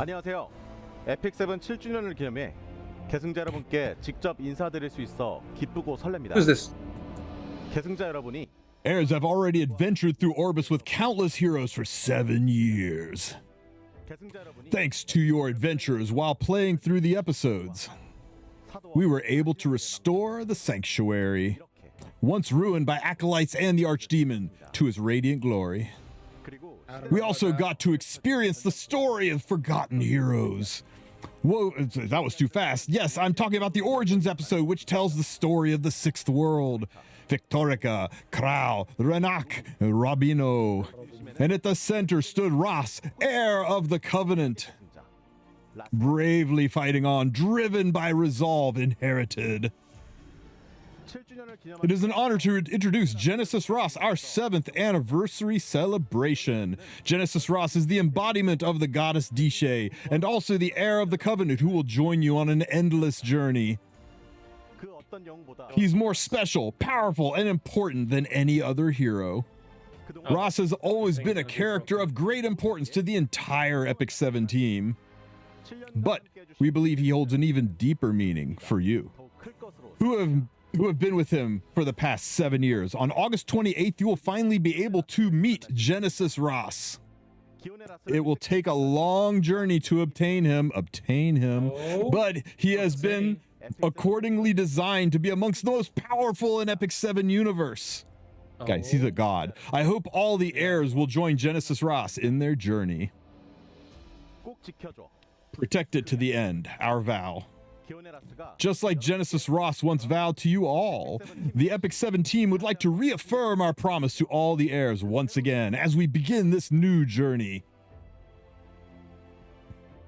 안녕하세요. 에픽 7 7주년을 기념해 계승자 여러분께 직접 인사드릴 수 있어 기쁘고 설렙니다. Who's this? 계승자 여러분이 Heirs have already adventured through orbits with countless heroes for 7 years. 계승자 여러분이 Thanks to your adventures while playing through the episodes, we were able to restore the sanctuary, once ruined by acolytes and the archdemon, to his radiant glory. 그리고 We also got to experience the story of forgotten heroes. Whoa, that was too fast. Yes, I'm talking about the Origins episode, which tells the story of the Sixth World. Victorica, Krau, Renak, Rabino. And at the center stood Ross, heir of the Covenant, bravely fighting on, driven by resolve inherited. 7주년을 기념하는 It is an honor to introduce Genesis Ross, our 7th anniversary celebration. Genesis Ross is the embodiment of the goddess Dishe, and also the heir of the Covenant who will join you on an endless journey. 그 어떤 영웅보다 He's more special, powerful, and important than any other hero. 그동안 Ross has always been a character of great importance to the entire Epic 7 team, 7년간 but 함께 해주신 we believe he holds an even deeper meaning for you, 더욱 클 것으로 who have been with him for the past 7 years. On August 28th, you will finally be able to meet Genesis Ross. 기온의 라스를 It will take a long journey to obtain him, but he has been accordingly designed to be amongst the most powerful in Epic 7 universe. Guys, he's a god. I hope all the heirs will join Genesis Ross in their journey. 꼭 지켜줘. Protect it to the end, our vow. 기온의 라스가 Just like Genesis Ross once vowed to you all, the Epic 7 team would like to reaffirm our promise to all the heirs once again as we begin this new journey.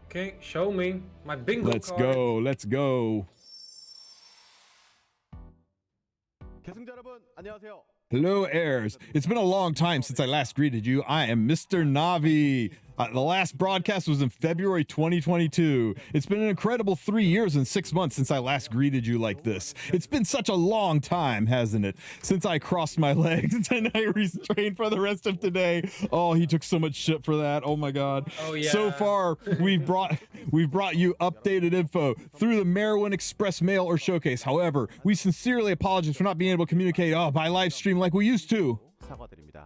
Okay, show me my bingo Let's card. go, let's go. 계승자 여러분 안녕하세요. Hello, heirs. It's been a long time since I last greeted you. I am Mr. Navi. The last broadcast was in February 2022. It's been an incredible 3 years and 6 months since I last greeted you like this. It's been such a long time, hasn't it? Since I crossed my legs and I restrained for the rest of today. Oh, he took so much shit for that. Oh my God. Oh, yeah. So far, we've brought you updated info through the Merwin Express mail or showcase. However, we sincerely apologize for not being able to communicate by live stream like we used to. 사과드립니다.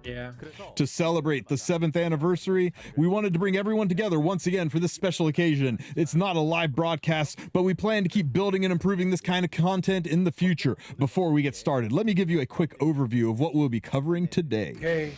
Yeah. 그래서 To celebrate the 7th anniversary, we wanted to bring everyone together once again for this special occasion. It's not a live broadcast, but we plan to keep building and improving this kind of content in the future. Before we get started, let me give you a quick overview of what we'll be covering today. Okay.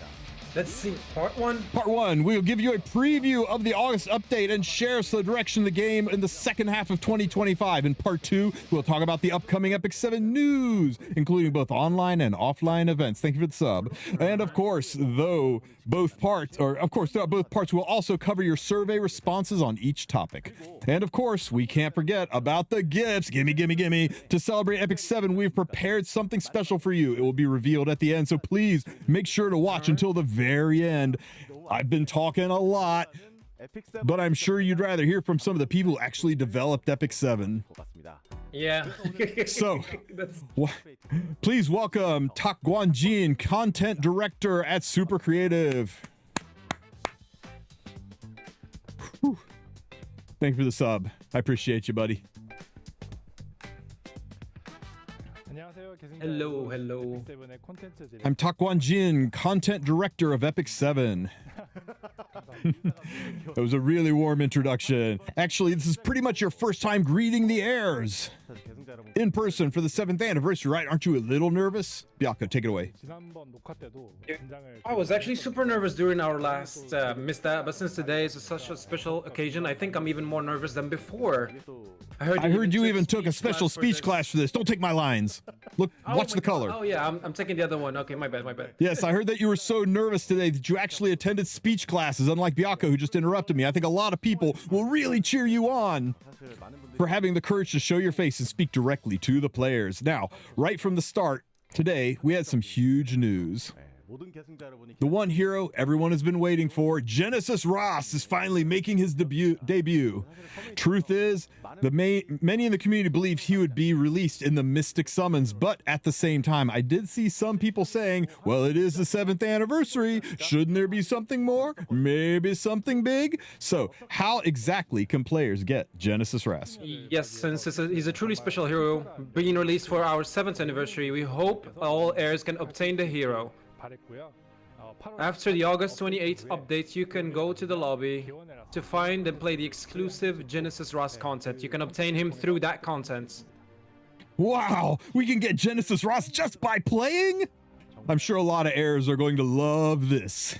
Let's see. Part 1. Part 1, we'll give you a preview of the August update and share the direction of the game in the second half of 2025. In Part 2, we'll talk about the upcoming Epic 7 news, including both online and offline events. Thank you for the sub. And of course, throughout both parts, we'll also cover your survey responses on each topic. And of course, we can't forget about the gifts. Gimme. To celebrate Epic 7, we've prepared something special for you. It will be revealed at the end, so please make sure to watch until the very end. I've been talking a lot, 에픽 7 but I'm sure you'd rather hear from some of the people who actually developed Epic 7. 같습니다. Yeah. So, That's please welcome Tak Guanjin, Content Director at Super Creative. Whew. Thank you for the sub. I appreciate you, buddy. 안녕하세요. 계승자 Hello, 여러분. hello. 에픽 7의 콘텐츠 제작 I'm Tak Guanjin, Content Director of Epic 7. That was a really warm introduction. Actually, this is pretty much your first time greeting the heirs 계승자 여러분 in person for the 7th anniversary, right? Aren't you a little nervous? Baka, take it away. 지난번 녹화 때도 Yeah. 긴장을 I was actually super nervous during our last misstep, but since today is such a special occasion, I think I'm even more nervous than before. 또 I heard you even took a special speech class for this. Don't take my lines. Look, watch the color. Oh yeah, I'm taking the other one. Okay, my bad. Yes, I heard that you were so nervous today that you actually attended speech classes, unlike Baka, who just interrupted me. I think a lot of people will really cheer you on 사실 많은 분들이 for having the courage to show your face and speak directly to the players. Now, right from the start, today, we had some huge news. 모든 계승자 여러분이 The one hero everyone has been waiting for, Genesis Ross, is finally making his debut. Truth is, many in the community believed he would be released in the Mystic Summons, but at the same time, I did see some people saying, well, it is the 7th anniversary. Shouldn't there be something more? Maybe something big? So, how exactly can players get Genesis Ross? Yes, since he's a truly special hero being released for our 7th anniversary, we hope all heirs can obtain the hero. 바랬고요. 8월 After the August 28th update, you can go to the lobby to find and play the exclusive Genesis Ross content. You can obtain him through that content. Wow, we can get Genesis Ross just by playing? I'm sure a lot of heirs are going to love this.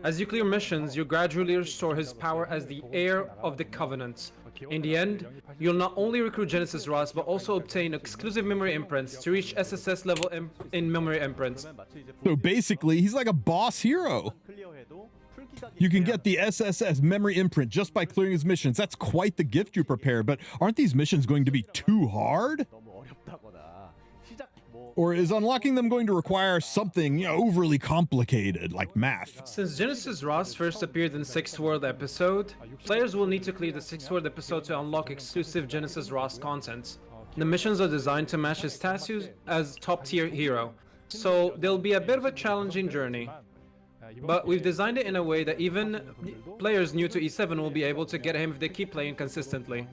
As you clear missions, you gradually restore his power as the heir of the Covenant. In the end, you'll not only recruit Genesis Ross, but also obtain exclusive memory imprints to reach SSS level in memory imprints. So basically, he's like a boss hero. 클리어해도 풀기가 You can get the SSS memory imprint just by clearing his missions. That's quite the gift you prepared, but aren't these missions going to be too hard? 너무 어렵다거나 시작 뭐 Or is unlocking them going to require something, overly complicated, like math? Since Genesis Ross first appeared in 6th World episode, players will need to clear the 6th World episode to unlock exclusive Genesis Ross content. The missions are designed to match his status as top-tier hero, so there'll be a bit of a challenging journey. But we've designed it in a way that even players new to E7 will be able to get him if they keep playing consistently.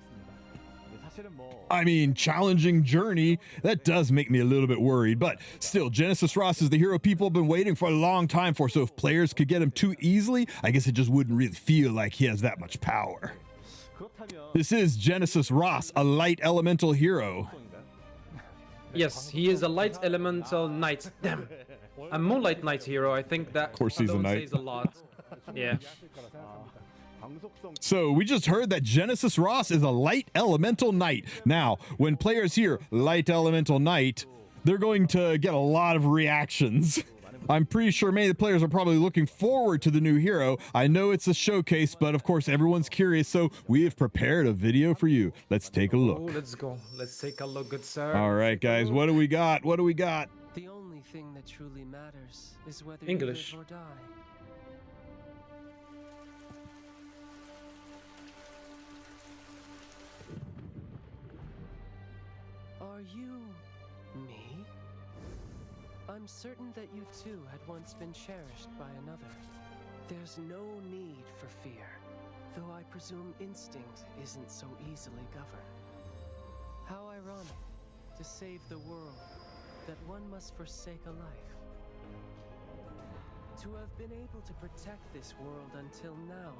사실은 뭐 I mean, challenging journey, that does make me a little bit worried, but still, Genesis Ross is the hero people have been waiting for a long time for, so if players could get him too easily, I guess it just wouldn't really feel like he has that much power. 그렇다면 This is Genesis Ross, a light elemental hero. Yes, he is a light elemental knight. Damn. A moonlight knight hero, I think that course he's a alone knight. says a lot. Yeah. 방속성 So we just heard that Genesis Ross is a light elemental knight. Now, when players hear light elemental knight, they're going to get a lot of reactions. I'm pretty sure many of the players are probably looking forward to the new hero. I know it's a showcase, but of course everyone's curious, so we have prepared a video for you. Let's take a Oh, look. let's go. Let's take a look, good sir. All right, guys, what do we got? What do we got? The only thing that truly matters is whether English. you live or die. Are you me? I'm certain that you too had once been cherished by another. There's no need for fear, though I presume instinct isn't so easily governed. How ironic, to save the world, that one must forsake a life. To have been able to protect this world until now,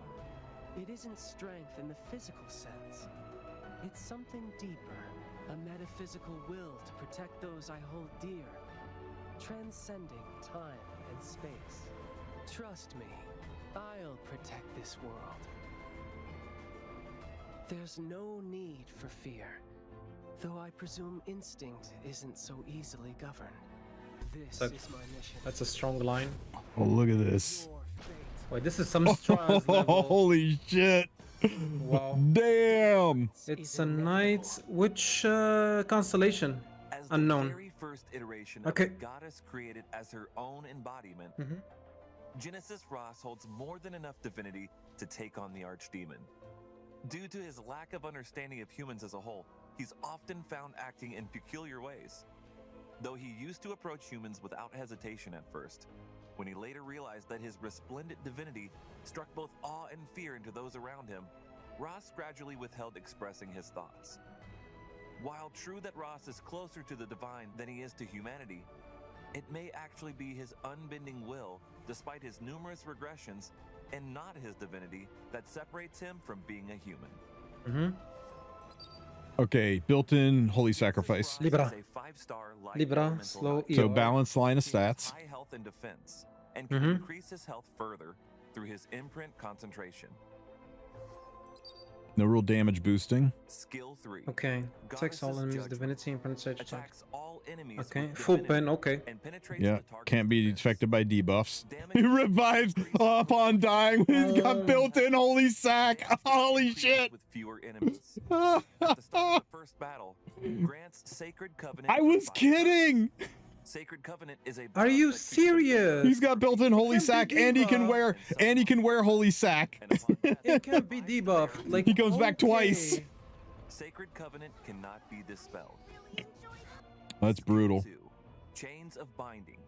it isn't strength in the physical sense. It's something deeper, a metaphysical will to protect those I hold dear, transcending time and space. Trust me, I'll protect this world. There's no need for fear, though I presume instinct isn't so easily governed. This So- is my mission. That's a strong line. Oh, look at this. Your fate. Wait, this is some strong level. Holy shit. Wow. Damn. It's a knight. Which constellation? As the Unknown. very first iteration Okay. of the goddess created as her own embodiment, Mhm. Genesis Ross holds more than enough divinity to take on the archdemon. Due to his lack of understanding of humans as a whole, he's often found acting in peculiar ways. Though he used to approach humans without hesitation at first, when he later realized that his resplendent divinity struck both awe and fear into those around him, Ross gradually withheld expressing his thoughts. While true that Ross is closer to the divine than he is to humanity, it may actually be his unbending will, despite his numerous regressions, and not his divinity, that separates him from being a human. Mhm. Okay, built-in holy sacrifice. Libra. Is a 5-star light Libra, elemental slow knight. So EO. balanced line of He has stats. high health and defense, and can Mhm. increase his health further through his imprint concentration. No real damage boosting. Skill 3. Okay. Takes all Goddess's enemies, judgment. divinity, and penetrate attack. Attacks all enemies Okay. with Full divinity pen. Okay. and penetrates Yeah, the target's can't be defense. affected by debuffs. Damage He revives upon dying when he's got Oh. built-in holy sack. Holy increases shit. With fewer enemies. At the start of the first battle, grants sacred covenant. I for was 5 kidding. times. Sacred Covenant is a Are buff you that keeps the serious? He's got built-in holy Can't be sack, and he can debuffed. wear holy sack. and upon death, It can't be debuffed. Like He comes back twice. okay. Sacred Covenant cannot be dispelled. That's Skill brutal. 2, Chains of Binding.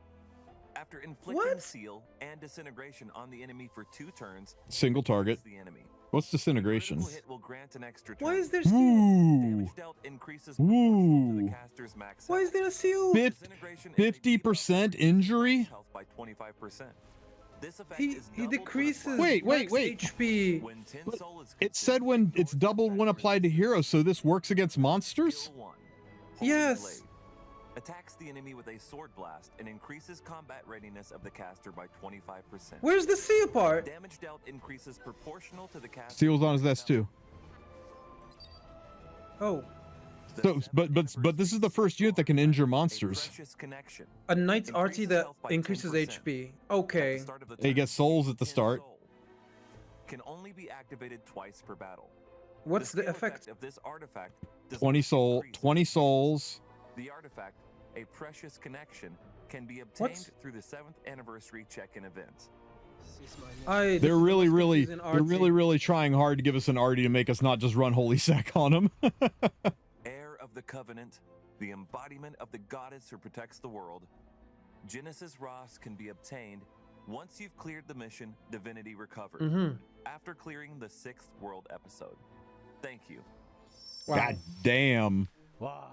After inflicting What? seal and disintegration on the enemy for 2 turns, Single target. the enemy. What's disintegration? Critical hit will grant an extra turn. Why is there seal? Ooh. Damage dealt increases proportional to the Ooh. caster's max Why is health. there a seal? Disintegration is a 50% debuff that injury? reduces health by 25%. This effect is He doubled decreases when Wait, max wait. HP. When 10 But soul is It said when it's doubled when applied to heroes, so this works against monsters? Skill 1, Holy Yes. Blade. Attacks the enemy with a sword blast and increases combat readiness of the caster by 25%. Where's the seal part? Damage dealt increases proportional to the caster. Seals on his vest too. Oh, So, but this is the first unit that can injure monsters. Precious connection. a knight's Increases RT that health by increases 10%. HP. At the Okay. start of the He turn, gets souls at the 10 start. soul. Can only be activated twice per battle. What's the skill effect? of this artifact does 20 not soul, increase. 20 souls. The artifact, a precious connection, can be obtained What's- through the 7th anniversary check-in event. This They're is the really, most really, confusing they're RT. really trying hard to give us an arty to make us not just run holy sack on him. Heir of the Covenant, the embodiment of the goddess who protects the world, Genesis Ross can be obtained once you've cleared the mission Divinity Recovered, Mm-hmm. after clearing the 6th world episode. Thank you. Wow. God damn. 와,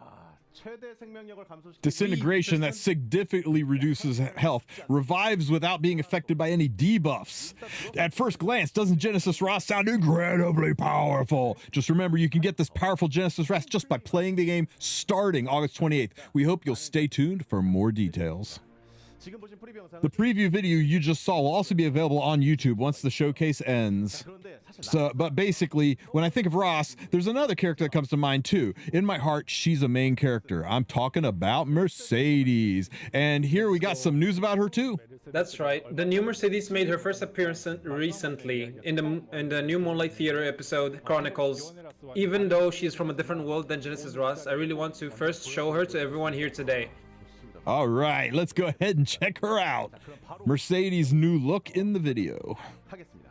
최대 생명력을 감소시키는 Disintegration that significantly reduces health, revives without being affected by any debuffs. At first glance, doesn't Genesis Ross sound incredibly powerful? Just remember, you can get this powerful Genesis Ross just by playing the game starting August 28th. We hope you'll stay tuned for more details. 지금 보신 프리뷰 영상은 The preview video you just saw will also be available on YouTube once the showcase ends. 그런데 사실 So, but basically, when I think of Ross, there's another character that comes to mind too. In my heart, she's a main character. I'm talking about Mercedes. And here we got some news about her too. That's right. The new Mercedes made her first appearance recently in the new Moonlight Theater episode Chronicles. Even though she's from a different world than Genesis Ross, I really want to first show her to everyone here today. All right, let's go ahead and check her out. Mercedes' new look in the video. 하겠습니다.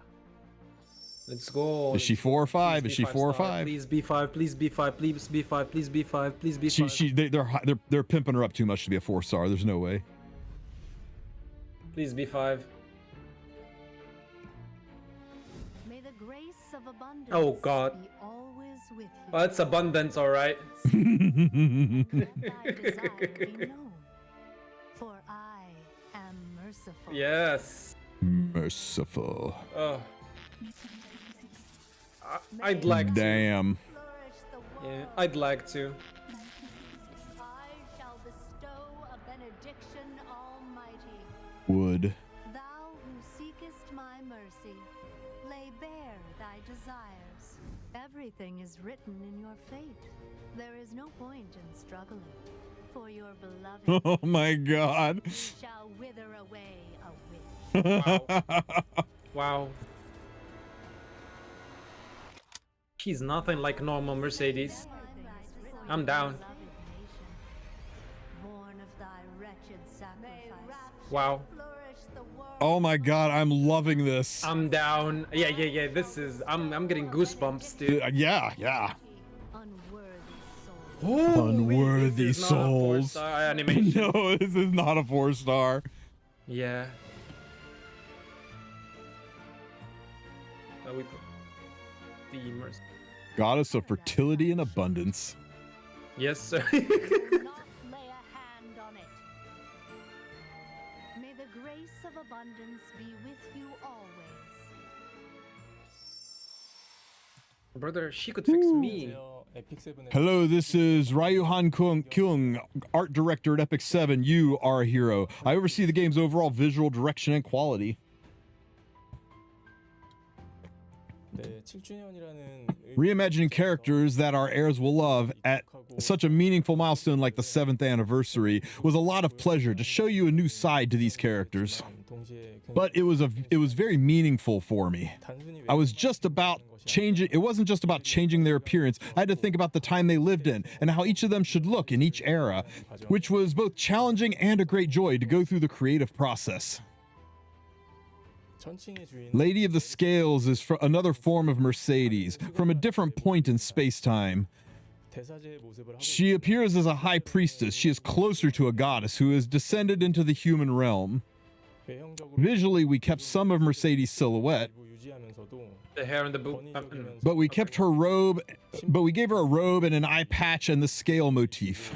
Let's go. Is she 4 or 5? Is she 4 or 5? Please B5, please B5, please B5, please B5, please B5. They're pimping her up too much to be a 4-star. There's no way. Please B5. May the grace of abundance Oh, God. be always with you. Oh, it's abundance, alright. Let thy desire be known, for I am merciful. Yes. Merciful. Oh. I'd like to. Damn. Flourish the Yeah, world. I'd like to. I shall bestow a benediction almighty. Would. Thou who seekest my mercy, lay bare thy desires. Everything is written in your fate. There is no point in struggling, for your beloved Oh my god. shall wither away a wish. Wow. She's nothing like normal Mercedes. I'm down. Born of thy wretched sacrifice. Wow. Flourish the world. Oh my god, I'm loving this. I'm down. Yeah. This is. I'm getting goosebumps, dude. Yeah. Unworthy soul. Oh, Unworthy this is not a souls. 4-star animation. No, this is not a 4-star. Yeah. We put the Mercy. Goddess of fertility and abundance. Yes, sir. Do not lay a hand on it. May the grace of abundance be with you always. Brother, she could fix me. Hello, this is Ryuhan Kyung, art director at Epic 7. You are a hero. I oversee the game's overall visual direction and quality. Reimagining characters that our heirs will love at such a meaningful milestone like the 7th anniversary was a lot of pleasure to show you a new side to these characters. But it was very meaningful for me. I was just about changing. It wasn't just about changing their appearance. I had to think about the time they lived in and how each of them should look in each era, which was both challenging and a great joy to go through the creative process. Lady of the Scales is another form of Mercedes, from a different point in space-time. She appears as a high priestess. She is closer to a goddess who has descended into the human realm. Visually, we kept some of Mercedes' silhouette, The hair and the boot. but we kept her robe, but we gave her a robe and an eye patch and the scale motif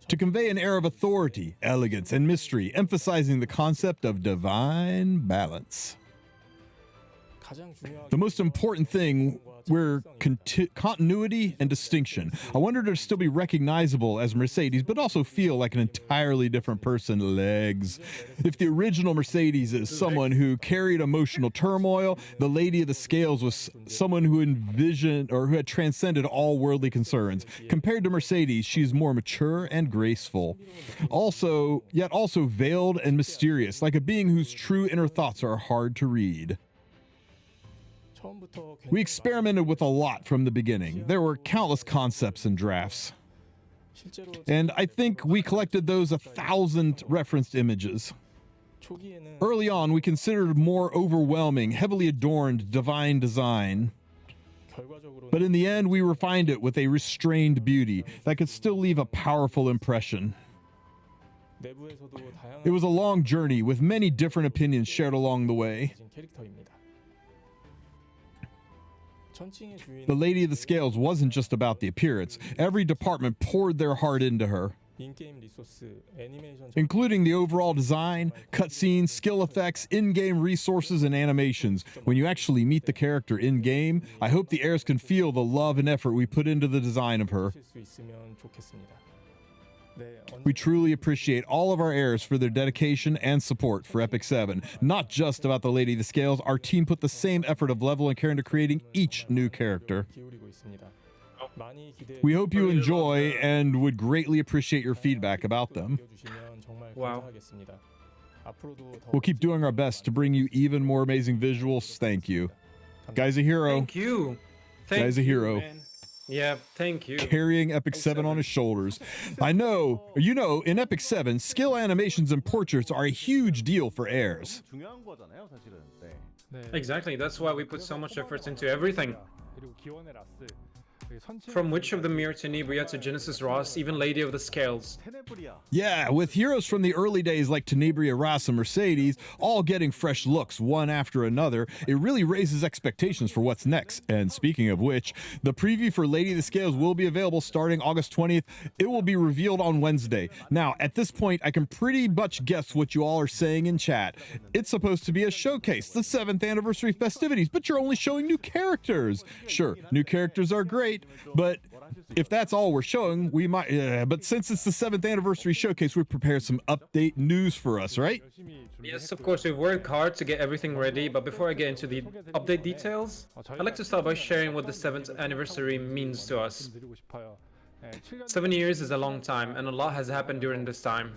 to convey an air of authority, elegance, and mystery, emphasizing the concept of divine balance. The most important thing were continuity and distinction. I wanted her to still be recognizable as Mercedes, but also feel like an entirely different person. Legs. If the original Mercedes is someone who carried emotional turmoil, the Lady of the Scales was someone who envisioned or who had transcended all worldly concerns. Compared to Mercedes, she's more mature and graceful. Yet also veiled and mysterious, like a being whose true inner thoughts are hard to read. We experimented with a lot from the beginning. There were countless concepts and drafts. And I think we collected those 1,000 referenced images. Early on, we considered more overwhelming, heavily adorned divine design. But in the end, we refined it with a restrained beauty that could still leave a powerful impression. It was a long journey with many different opinions shared along the way. The Lady of the Scales wasn't just about the appearance. Every department poured their heart into her, including the overall design, cutscenes, skill effects, in-game resources, and animations. When you actually meet the character in-game, I hope the heirs can feel the love and effort we put into the design of her. We truly appreciate all of our heirs for their dedication and support for Epic 7. Not just about the Lady of the Scales, our team put the same effort of level and care into creating each new character. We hope you enjoy and would greatly appreciate your feedback about them. Wow. We'll keep doing our best to bring you even more amazing visuals. Thank you. Guy's a hero. Thank you. Guy's a hero. Man. Yeah, thank you. Carrying Epic 7 on his shoulders. I know, in Epic 7, skill animations and portraits are a huge deal for heirs. Exactly, that's why we put so much effort into everything. From Witch of the Mirror to Tenebria to Genesis Ross, even Lady of the Scales. Yeah, with heroes from the early days like Tenebria, Ross, and Mercedes all getting fresh looks one after another, it really raises expectations for what's next. And speaking of which, the preview for Lady of the Scales will be available starting August 20th. It will be revealed on Wednesday. Now, at this point, I can pretty much guess what you all are saying in chat. It's supposed to be a showcase, the 7th anniversary festivities, but you're only showing new characters. Sure, new characters are great, but if that's all we're showing, we might. But since it's the 7th anniversary showcase, we prepared some update news for us, right? Yes, of course, we've worked hard to get everything ready, but before I get into the update details, I'd like to start by sharing what the 7th anniversary means to us. 7 years is a long time, and a lot has happened during this time.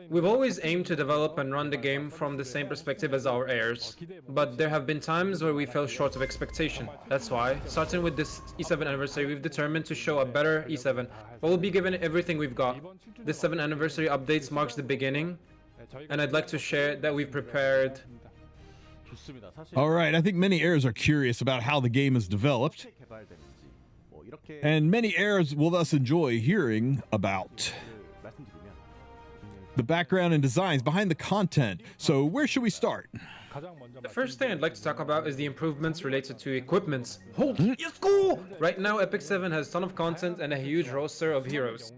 We've always aimed to develop and run the game from the same perspective as our heirs, but there have been times where we fell short of expectation. That's why, starting with this E7 anniversary, we've determined to show a better E7, but we'll be given everything we've got. This 7th anniversary updates marks the beginning, and I'd like to share that we've prepared. All right, I think many heirs are curious about how the game is developed, and many heirs will thus enjoy hearing about the background and designs behind the content. So where should we start? The first thing I'd like to talk about is the improvements related to equipments. Yes, go! Right now, Epic 7 has a ton of content and a huge roster of heroes.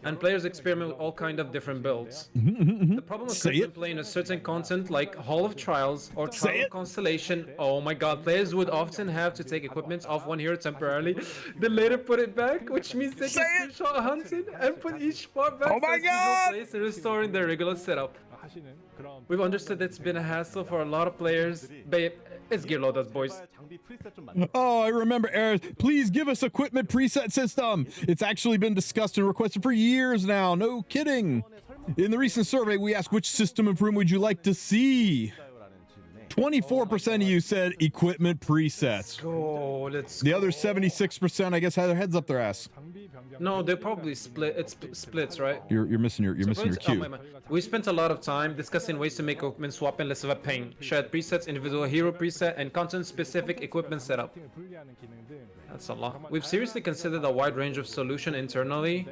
And players experiment with all kind of different builds. The problem with playing a certain content like Hall of Trials or Trial of Constellation, oh my god, players would often have to take equipment off one hero temporarily, then later put it back, which means they can screenshot hunting and put each part back Oh my god! place and restoring their regular setup. 하시는 그런 We've understood it's been a hassle for a lot of players. Babe, it's gear loaded, boys. 장비 프리셋 좀 만들어. Oh, I remember, Eric. Please give us equipment preset system. It's actually been discussed and requested for years now. No kidding. In the recent survey, we asked which system improvement would you like to see? 24% of you said equipment presets. Oh, let's The other 76%, I guess, had their heads up their ass. 장비 변경 No, they probably split. It's splits, right? You're missing your cue. We spent a lot of time discussing ways to make equipment swapping less of a pain. Shared presets, individual hero preset, and content-specific equipment setup. 세팅을 분리하는 기능 등 That's a lot. We've seriously considered a wide range of solution internally.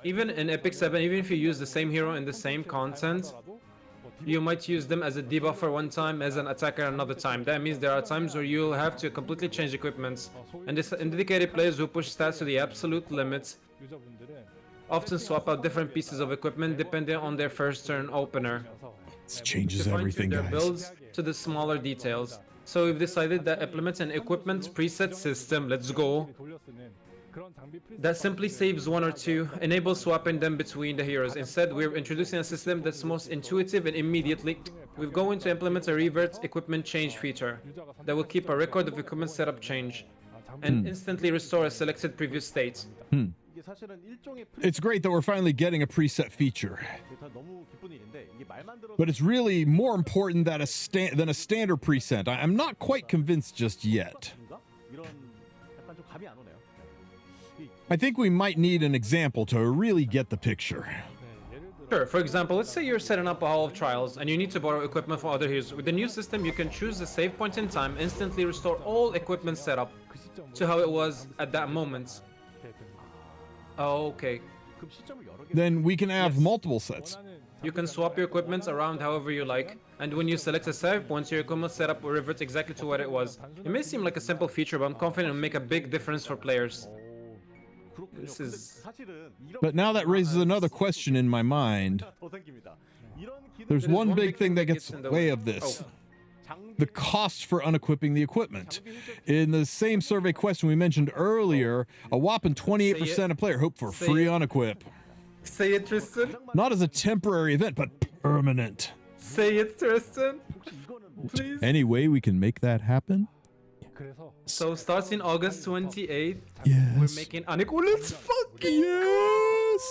Even in Epic 7, even if you use the same hero in the same content, you might use them as a debuffer one time, as an attacker another time. That means there are times where you'll have to completely change equipments. And dedicated players who push stats to the absolute limits 유저분들은 often swap out different pieces of equipment depending on their first turn opener This to changes fine-tune everything, their guys. builds to the smaller details. So we've decided that implement an equipment preset system, let's go, 돌려 쓰는 그런 장비 프리셋 that simply saves one or two, enables swapping them between the heroes. Instead, we're introducing a system that's most intuitive and immediately we're going to implement a revert equipment change feature that will keep a record of equipment setup change and instantly restore a selected previous state. 이게 사실은 일종의 It's great that we're finally getting a preset feature, 프리셋 너무 기쁜 일인데 이게 말만 들어도 but it's really more important that than a standard preset. I'm not quite convinced just yet. 뭔가 이런 약간 좀 감이 안 오네요. I think we might need an example to really get the picture. Sure, for example, let's say you're setting up a hall of trials and you need to borrow equipment from other heroes. With the new system, you can choose the save point in time, instantly restore all equipment setup to how it was at that moment. Oh, okay. 그럼 시점을 여러 개 Then we can have multiple sets. You can swap your equipment around however you like, and when you select a save point, your equipment setup will revert exactly to what it was. It may seem like a simple feature, but I'm confident it will make a big difference for players. 그렇군요. This 근데 is- 사실은 이런 But now that raises another question in my mind. 더 생깁니다. 이런 기능 There's one big thing that gets gets in the way way. of this. 장비 The cost for unequipping the equipment. In the same survey question we mentioned earlier, a whopping 28% of players hope for Say free it. unequip. Say it, Tristan. Not as a temporary event, but permanent. Say it, Tristan. Please. Any way we can make that happen? 그래서 So starting August 28th, we're Yes. making unequal. Let's fucking Yes!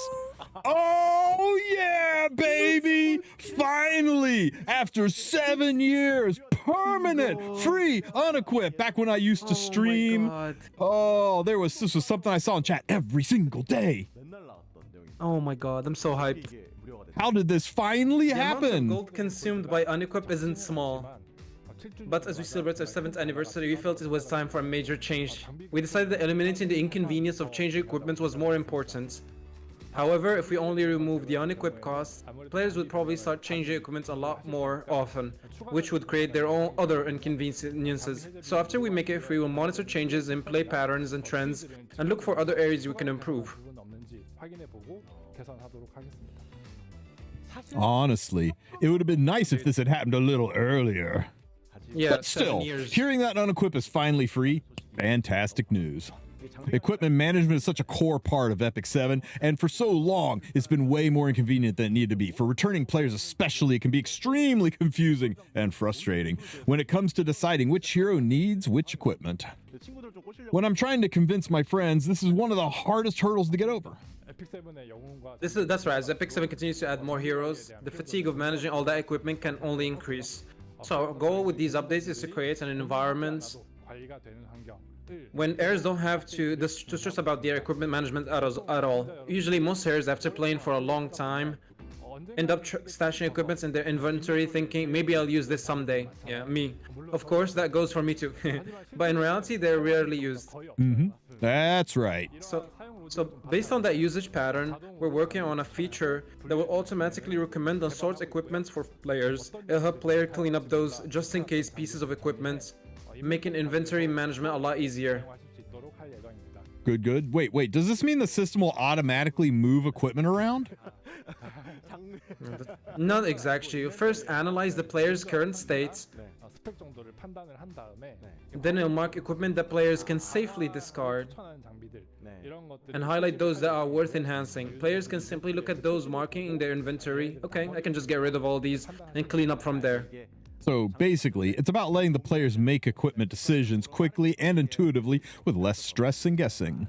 Oh yeah, baby! Finally, after 7 years, permanent, free, unequipped. Back when I used to stream. Oh, this was something I saw in chat every single day. 맨날 나왔던 내용이 Oh my god, I'm so hyped. 이게 무료가 됐어요. How did this finally The amount of happen? gold consumed by unequip isn't small. But as we celebrate our 7th anniversary, we felt it was time for a major change. We decided that eliminating the inconvenience of changing equipment was more important. However, if we only remove the unequipped costs, players would probably start changing equipment a lot more often, which would create their own other inconveniences. So after we make it free, we'll monitor changes in play patterns and trends, and look for other areas we can improve. 부분 없는지 확인해 보고 개선하도록 하겠습니다. Honestly, it would have been nice if this had happened a little earlier. Yeah, But 7 still, years. hearing that unequip is finally free, fantastic news. Equipment management is such a core part of Epic 7, and for so long, it's been way more inconvenient than it needed to be. For returning players especially, it can be extremely confusing and frustrating when it comes to deciding which hero needs which equipment. 친구들 좀 꼬시려고 When I'm trying to convince my friends, this is one of the hardest hurdles to get over. 에픽 7의 영웅과 That's right. As Epic 7 continues to add more heroes, the fatigue of managing all that equipment can only increase. So our goal with these updates is to create an environment 관리가 되는 환경을 when heirs don't have to stress about their equipment management at all. Usually most heirs, after playing for a long time, end up stashing equipment in their inventory thinking, maybe I'll use this someday. Yeah, me. Of course, that goes for me too. But in reality, they're rarely used. 거의 없어요. That's right. So based on that usage pattern, we're working on a feature that will automatically recommend and sort equipment for players. It'll help player clean up those just-in-case pieces of equipment, making inventory management a lot easier. 사용하실 수 있도록 할 예정입니다. Good. Wait. Does this mean the system will automatically move equipment around? Not exactly. You first analyze the player's current state, 스펙 정도를 판단을 한 다음에 then it'll mark equipment that players can safely discard. 추천하는 장비들 and highlight those that are worth enhancing. Players can simply look at those marking in their inventory. Okay, I can just get rid of all these and clean up from there. So basically, it's about letting the players make equipment decisions quickly and intuitively with less stress and guessing.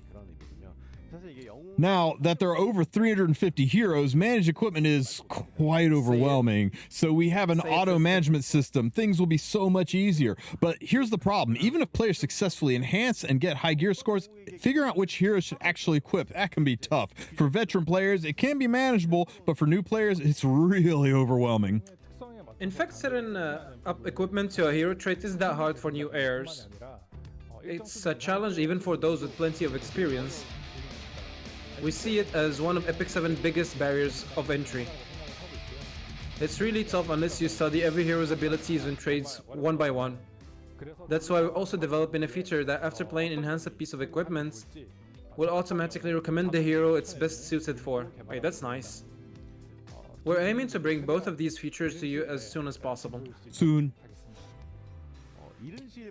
Now that there are over 350 heroes, managed equipment is quite overwhelming. So we have an auto management system. Things will be so much easier. But here's the problem. Even if players successfully enhance and get high gear scores, figuring out which heroes should actually equip, that can be tough. For veteran players, it can be manageable, but for new players, it's really overwhelming. In fact, setting up equipment to a hero trait isn't that hard for new heirs. It's a challenge even for those with plenty of experience. We see it as one of Epic 7's biggest barriers of entry. It's really tough unless you study every hero's abilities and traits one by one. That's why we're also developing a feature that after playing enhanced piece of equipment, will automatically recommend the hero it's best suited for. Wait, that's nice. We're aiming to bring both of these features to you as soon as possible. Soon.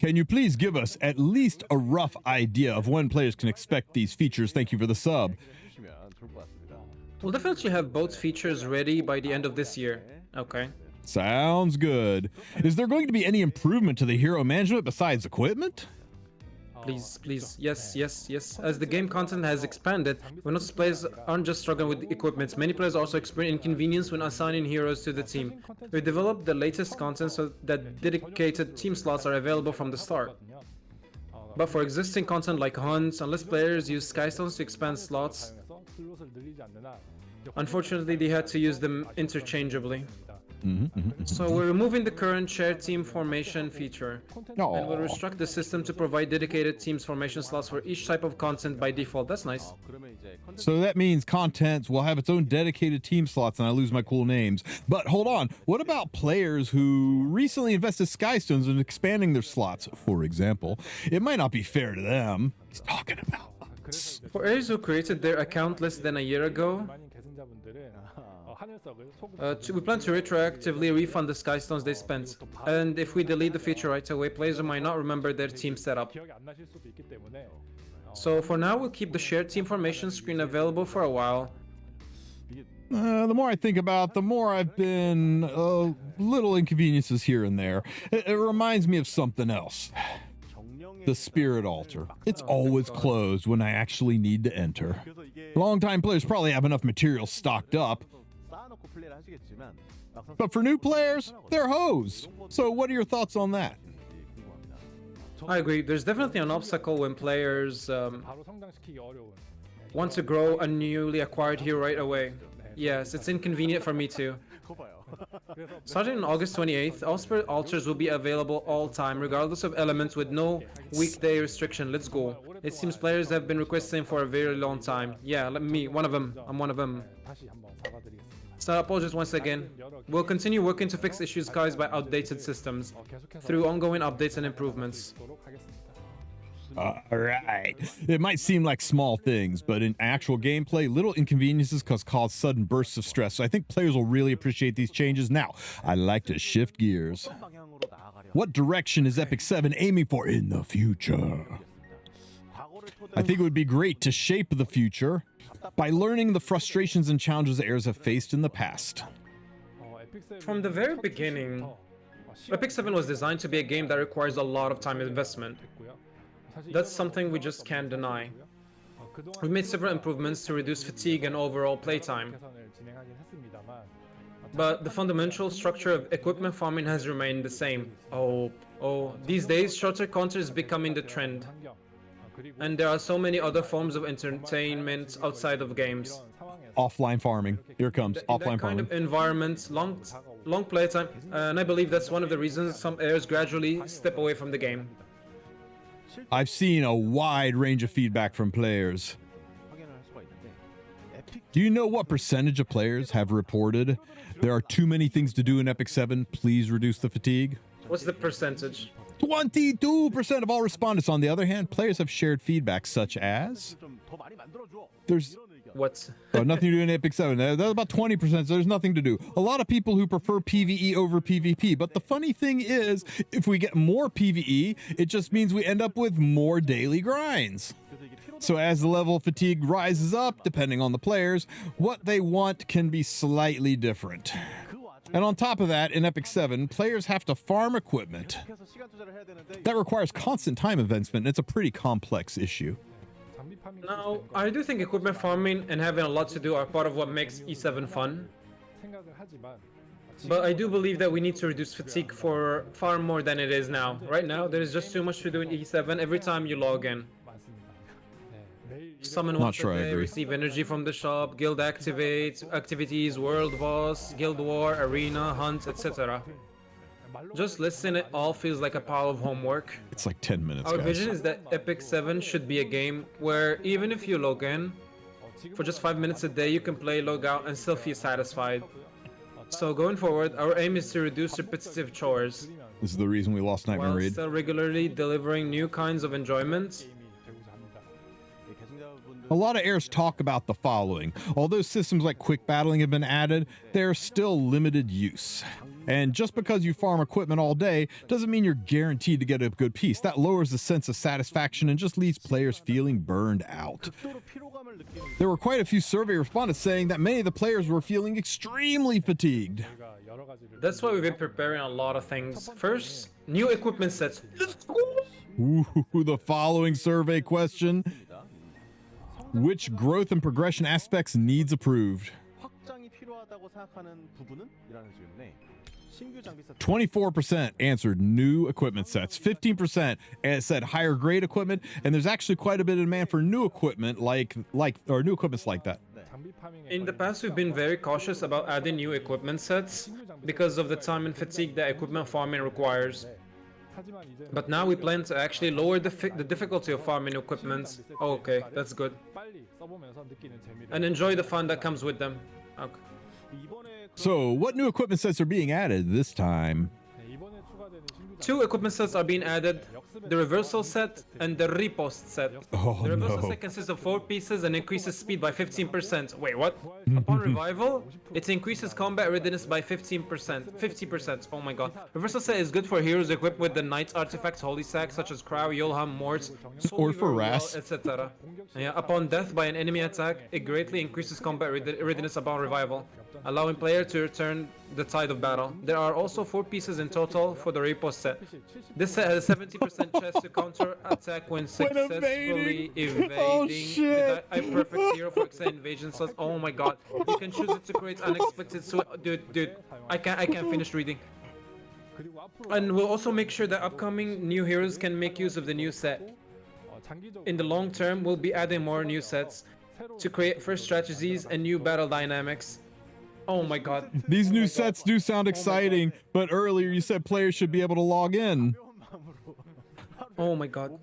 Can you please give us at least a rough idea of when players can expect these features? Thank you for the sub. We'll definitely have both features ready by the end of this year. Okay. Sounds good. Is there going to be any improvement to the hero management besides equipment? Please, please, yes, yes, yes. As the game content has expanded, we notice players aren't just struggling with equipment. Many players also experience inconvenience when assigning heroes to the team. We developed the latest content so that dedicated team slots are available from the start. But for existing content like hunts, unless players use Skystones to expand slots, unfortunately they had to use them interchangeably. So we're removing the current shared team formation feature, and we'll restructure the system to provide dedicated teams formation slots for each type of content by default. That's nice. So that means content will have its own dedicated team slots, and I lose my cool names. But hold on, what about players who recently invested Skystones in expanding their slots, for example? It might not be fair to them. He's talking about us. For heirs who created their account less than a year ago, we plan to retroactively refund the Skystones they spent, and if we delete the feature right away, players might not remember their team setup. So for now, we'll keep the shared team formation screen available for a while. The more I think about it, the more I've been little inconveniences here and there. It reminds me of something else. The Spirit Altar. It's always closed when I actually need to enter. Longtime players probably have enough material stocked up, but for new players, they're hosed. So what are your thoughts on that? I agree. There's definitely an obstacle when players want to grow a newly acquired hero right away. Yes, it's inconvenient for me too. Starting on August 28th, all Spirit Altars will be available all time, regardless of elements, with no weekday restriction. Let's go. It seems players have been requesting for a very long time. Yeah, one of them. I'm one of them. So apologies once again. We'll continue working to fix issues caused by outdated systems through ongoing updates and improvements. Alright. It might seem like small things, but in actual gameplay, little inconveniences cause sudden bursts of stress. So I think players will really appreciate these changes. Now, I'd like to shift gears. What direction is Epic 7 aiming for in the future? I think it would be great to shape the future by learning the frustrations and challenges heirs have faced in the past. From the very beginning, Epic 7 was designed to be a game that requires a lot of time investment. That's something we just can't deny. We've made several improvements to reduce fatigue and overall playtime. But the fundamental structure of equipment farming has remained the same. These days, shorter content is becoming the trend. And there are so many other forms of entertainment outside of games. Offline farming. Here it comes. Offline That kind farming. of environment, long playtime, and I believe that's one of the reasons some heirs gradually step away from the game. I've seen a wide range of feedback from players. Do you know what percentage of players have reported there are too many things to do in Epic 7? Please reduce the fatigue. What's the percentage? 22% of all respondents. On the other hand, players have shared feedback such as there's What? nothing to do in Epic 7. That's about 20%, so there's nothing to do. A lot of people who prefer PvE over PvP, but the funny thing is, if we get more PvE, it just means we end up with more daily grinds. So as the level of fatigue rises up, depending on the players, what they want can be slightly different. And on top of that, in Epic 7, players have to farm equipment. That requires constant time investment, and it's a pretty complex issue. Now, I do think equipment farming and having a lot to do are part of what makes E7 fun. But I do believe that we need to reduce fatigue for far more than it is now. Right now, there is just too much to do in E7 every time you log in. Summon once sure I a day, agree. receive energy from the shop, guild activities, world boss, guild war, arena, hunt, etc. Just listen, it all feels like a pile of homework. It's like 10 minutes, Our guys. vision is that Epic 7 should be a game where even if you log in, for just 5 minutes a day you can play, log out, and still feel satisfied. So going forward, our aim is to reduce repetitive chores, This is the reason we lost Nightmare while Raid. still regularly delivering new kinds of enjoyment. A lot of airs talk about the following. Although systems like quick battling have been added, they're still limited use. And just because you farm equipment all day doesn't mean you're guaranteed to get a good piece. That lowers the sense of satisfaction and just leaves players feeling burned out. There were quite a few survey respondents saying that many of the players were feeling extremely fatigued. That's why we've been preparing a lot of things. First, new equipment sets. Ooh, the following survey question. Which growth and progression aspects needs approved? 24% answered new equipment sets, 15% said higher grade equipment, and there's actually quite a bit of demand for new equipment or new equipments like that. In the past, we've been very cautious about adding new equipment sets because of the time and fatigue that equipment farming requires. But now we plan to actually lower the difficulty of farming equipment. Oh, okay, that's good. And enjoy the fun that comes with them. Okay. So, what new equipment sets are being added this time? 2 equipment sets are being added, the reversal set and the riposte set. Oh, The reversal no. set consists of 4 pieces and increases speed by 15%. Wait, what? Upon revival, it increases combat readiness by 15%. 50%. Oh my god. Reversal set is good for heroes equipped with the Knight's artifacts, Holy Sack, such as Crow, Yulham, Mort, Or for Ras. etc. Yeah, upon death by an enemy attack, it greatly increases combat readiness upon revival, allowing player to return the tide of battle. There are also 4 pieces in total for the riposte set. This set has a 70% chance to counter attack when successfully evading. Oh, shit. A perfect hero for extended invasion slots. Oh my god. You can choose it to create unexpected dude, I can't finish reading. And we'll also make sure that upcoming new heroes can make use of the new set. In the long term, we'll be adding more new sets to create fresh strategies and new battle dynamics. Oh my god. These new sets do sound exciting, but earlier you said players should be able to log in. Oh my god.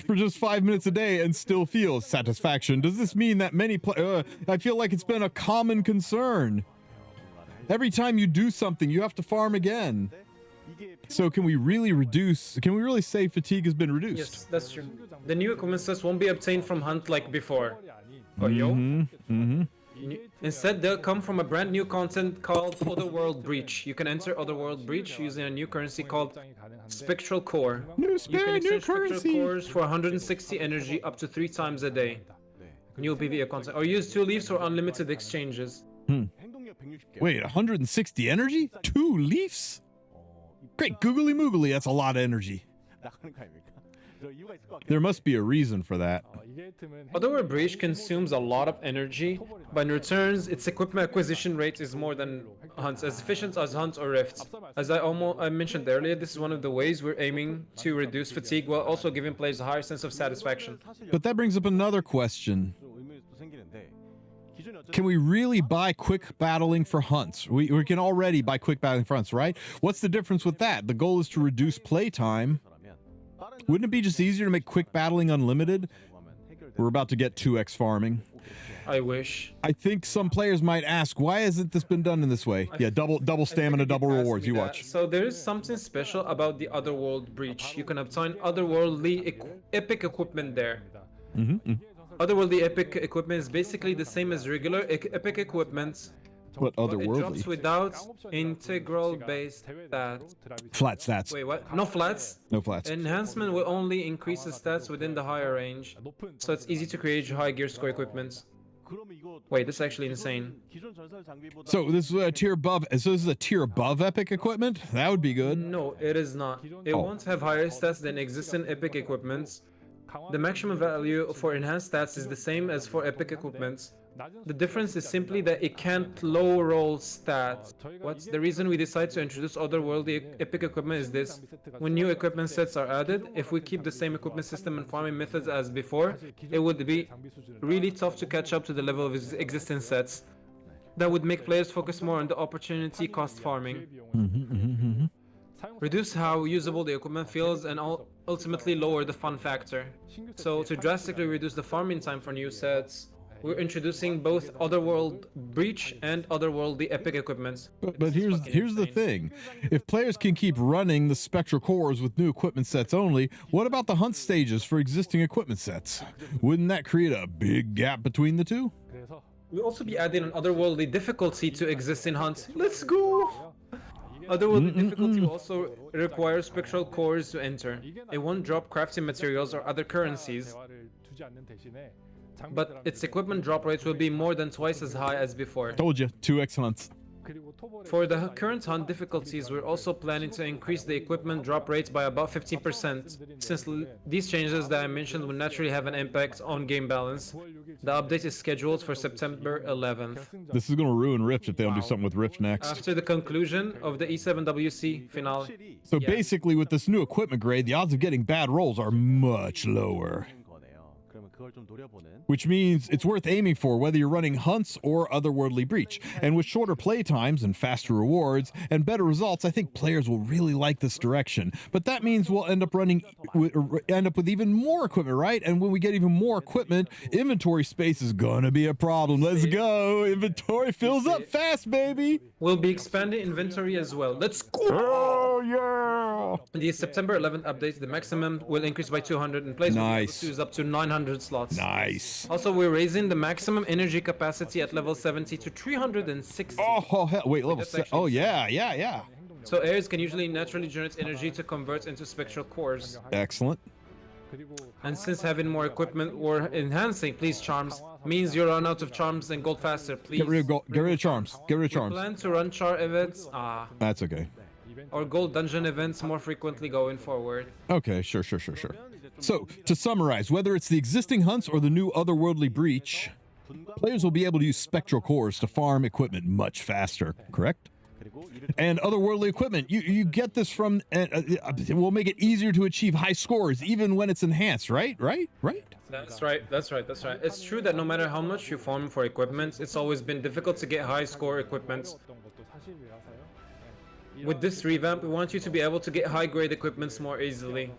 For just 5 minutes a day and still feel satisfaction. Does this mean that many I feel like it's been a common concern. Every time you do something, you have to farm again. So can we really say fatigue has been reduced? Yes, that's true. The new equipment sets won't be obtained from Hunt like before. Oh, yo? Instead, they'll come from a brand new content called Otherworld Breach. You can enter Otherworld Breach using a new currency called Spectral Core. You can exchange Spectral Cores for 160 energy up to 3 times a day. New PvE content. Or use 2 leaves for unlimited exchanges. Wait, 160 energy? 2 leaves? Great googly moogly, that's a lot of energy. There must be a reason for that. Otherworld Breach consumes a lot of energy, but in returns, its equipment acquisition rate is more than Hunt's, as efficient as Hunt or Rift. As I mentioned earlier, this is one of the ways we're aiming to reduce fatigue while also giving players a higher sense of satisfaction. But that brings up another question. Can we really buy quick battling for hunts? We can already buy quick battling for hunts, right? What's the difference with that? The goal is to reduce playtime. Wouldn't it be just easier to make quick battling unlimited? We're about to get 2x farming. I wish. I think some players might ask, why hasn't this been done in this way? Yeah, double stamina, double rewards. You watch. So there is something special about the Otherworld Breach. You can obtain otherworldly epic equipment there. Otherworldly epic equipment is basically the same as regular epic equipment, What It drops otherworldly? without integral based stats. Flat stats. Wait, what? No flats? No flats. Enhancement will only increase the stats within the higher range, so it's easy to create high gear score equipment. Wait, this is actually insane. So this is a tier above. So this is a tier above epic equipment. That would be good. No, it is not. It Oh. won't have higher stats than existing epic equipments. The maximum value for enhanced stats is the same as for epic equipments. The difference is simply that it can't low roll stats. What's the reason we decide to introduce otherworldly epic equipment is this. When new equipment sets are added, if we keep the same equipment system and farming methods as before, it would be really tough to catch up to the level of existing sets. That would make players focus more on the opportunity cost farming. Reduce how usable the equipment feels and ultimately lower the fun factor. So to drastically reduce the farming time for new sets, we're introducing both Otherworld Breach and Otherworldly Epic equipments. But here's the thing. If players can keep running the spectral cores with new equipment sets only, what about the hunt stages for existing equipment sets? Wouldn't that create a big gap between the two? We'll also be adding an Otherworldly difficulty to existing hunts. Let's go! Otherworldly difficulty will also require spectral cores to enter. It won't drop crafting materials or other currencies, but its equipment drop rates will be more than twice as high as before. Told you, 2x hunts. For the current hunt difficulties, we're also planning to increase the equipment drop rates by about 15%, since these changes that I mentioned will naturally have an impact on game balance. The update is scheduled for September 11th. This is going to ruin Rift if they don't do something with Rift next. After the conclusion of the E7WC finale. So basically, with this new equipment grade, the odds of getting bad rolls are much lower. Which means it's worth aiming for whether you're running hunts or Otherworldly Breach. And with shorter play times and faster rewards and better results, I think players will really like this direction. But that means we'll end up with even more equipment, right? And when we get even more equipment, inventory space is gonna be a problem. Let's go! Inventory fills up fast, baby! We'll be expanding inventory as well. Let's go! Oh yeah! In the September 11th update, the maximum will increase by 200 and players will be able to use up to 900 slots. Nice. Also, we're raising the maximum energy capacity at level 70 to 360. Oh hell! Wait, level. Oh yeah. So heirs can usually naturally generate energy to convert into spectral cores. Excellent. And since having more equipment or enhancing, please charms, means you run out of charms and gold faster, please. Get rid of gold. Get rid of charms. Get rid of We charms. plan to run char events, That's okay. or gold dungeon events more frequently going forward. Okay, sure. So, to summarize, whether it's the existing hunts or the new Otherworldly Breach, players will be able to use spectral cores to farm equipment much faster, correct? And Otherworldly equipment, you get this from, it will make it easier to achieve high scores even when it's enhanced, right? That's right. It's true that no matter how much you farm for equipment, it's always been difficult to get high score equipment. With this revamp, we want you to be able to get high grade equipments more easily.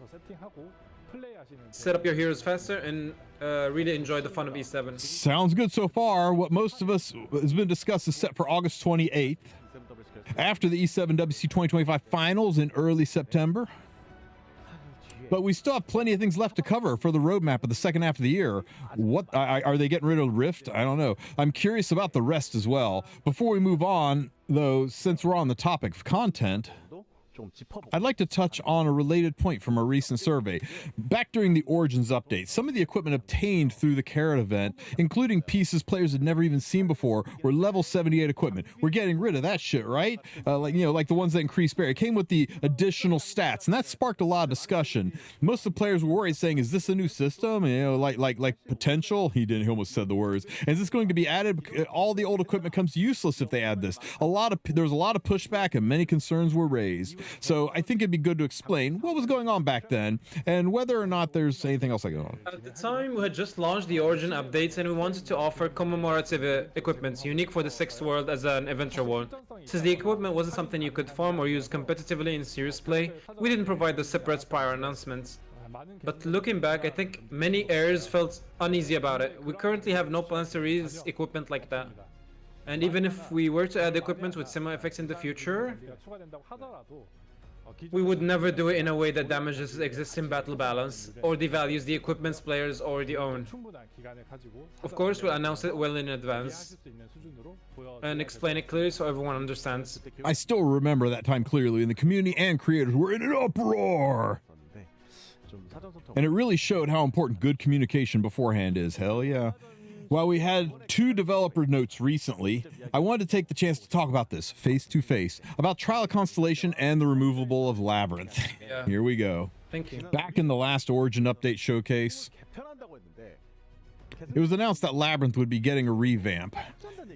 Set up your heroes faster and really enjoy the fun of E7. Sounds good so far. What most of us has been discussed is set for August 28th. After the E7 WC 2025 finals in early September. But we still have plenty of things left to cover for the roadmap of the second half of the year. What are they getting rid of Rift? I don't know. I'm curious about the rest as well. Before we move on, though, since we're on the topic of content, I'd like to touch on a related point from a recent survey. Back during the Origins update, some of the equipment obtained through the Carrot event, including pieces players had never even seen before, were level 78 equipment. We're getting rid of that shit, right? Like the ones that increase bear. It came with the additional stats, and that sparked a lot of discussion. Most of the players were worried, saying, "Is this a new system? Like potential?" He almost said the words. Is this going to be added? All the old equipment comes useless if they add this. There was a lot of pushback, and many concerns were raised. So I think it'd be good to explain what was going on back then and whether or not there's anything else going on. At the time, we had just launched the Origin updates and we wanted to offer commemorative equipment unique for the 6th world as an event reward. Since the equipment wasn't something you could farm or use competitively in serious play, we didn't provide the separate prior announcements. But looking back, I think many heirs felt uneasy about it. We currently have no plans to release equipment like that. And even if we were to add equipment with similar effects in the future, We would never do it in a way that damages existing battle balance or devalues the equipments players already own. Of course, we'll announce it well in advance and explain it clearly so everyone understands. I still remember that time clearly, and the community and creators were in an uproar. And it really showed how important good communication beforehand is. Hell yeah. While we had 2 developer notes recently, I wanted to take the chance to talk about this face to face, about Trial of Constellation and the removable of Labyrinth. Yeah. Here we go. Thank you. Back in the last Origin update showcase, it was announced that Labyrinth would be getting a revamp.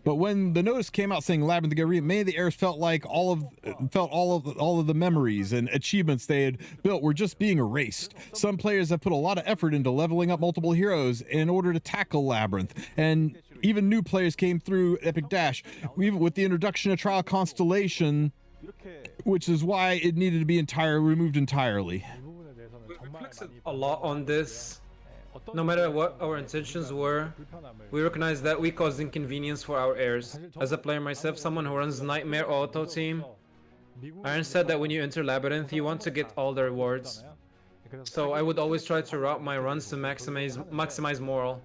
But when the notice came out saying Labyrinth to get a revamp, many of the heirs felt like all of the memories and achievements they had built were just being erased. Some players have put a lot of effort into leveling up multiple heroes in order to tackle Labyrinth, and even new players came through Epic Dash, even with the introduction of Trial Constellation, which is why it needed to be removed entirely. We reflected a lot on this. No matter what our intentions were, we recognize that we caused inconvenience for our heirs. As a player myself, someone who runs Nightmare Auto Team, Aaron said that when you enter Labyrinth, you want to get all the rewards. So I would always try to route my runs to maximize moral.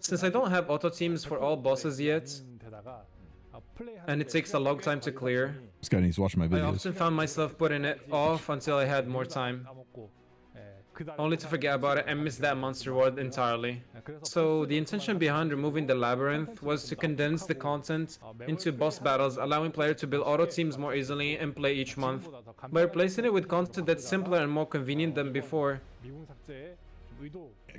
Since I don't have auto teams for all bosses yet, and it takes a long time to clear, This guy needs to watch my I videos. often found myself putting it off until I had more time, only to forget about it and miss that monster reward entirely. So the intention behind removing the Labyrinth was to condense the content into boss battles, allowing players to build auto teams more easily and play each month, by replacing it with content that's simpler and more convenient than before.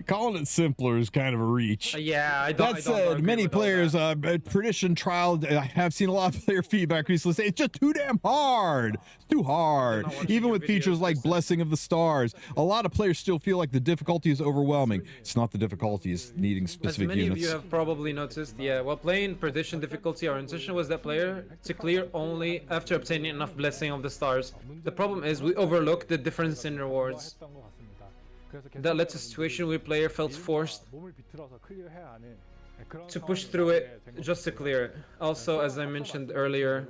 Calling it simpler is kind of a reach. Yeah, I don't. That I don't said, agree many with all players, that. Perdition Trial, I have seen a lot of player feedback recently say it's just too damn hard. It's too hard. I'm not watching Even your with features videos, like listen. Blessing of the Stars, a lot of players still feel like the difficulty is overwhelming. It's not the difficulty, it's needing As specific many units. of you have probably noticed, yeah, while playing Perdition difficulty, our intention was that player to clear only after obtaining enough Blessing of the Stars. The problem is we overlooked the difference in rewards. That led to a situation where player felt forced to push through it just to clear it. Also, as I mentioned earlier,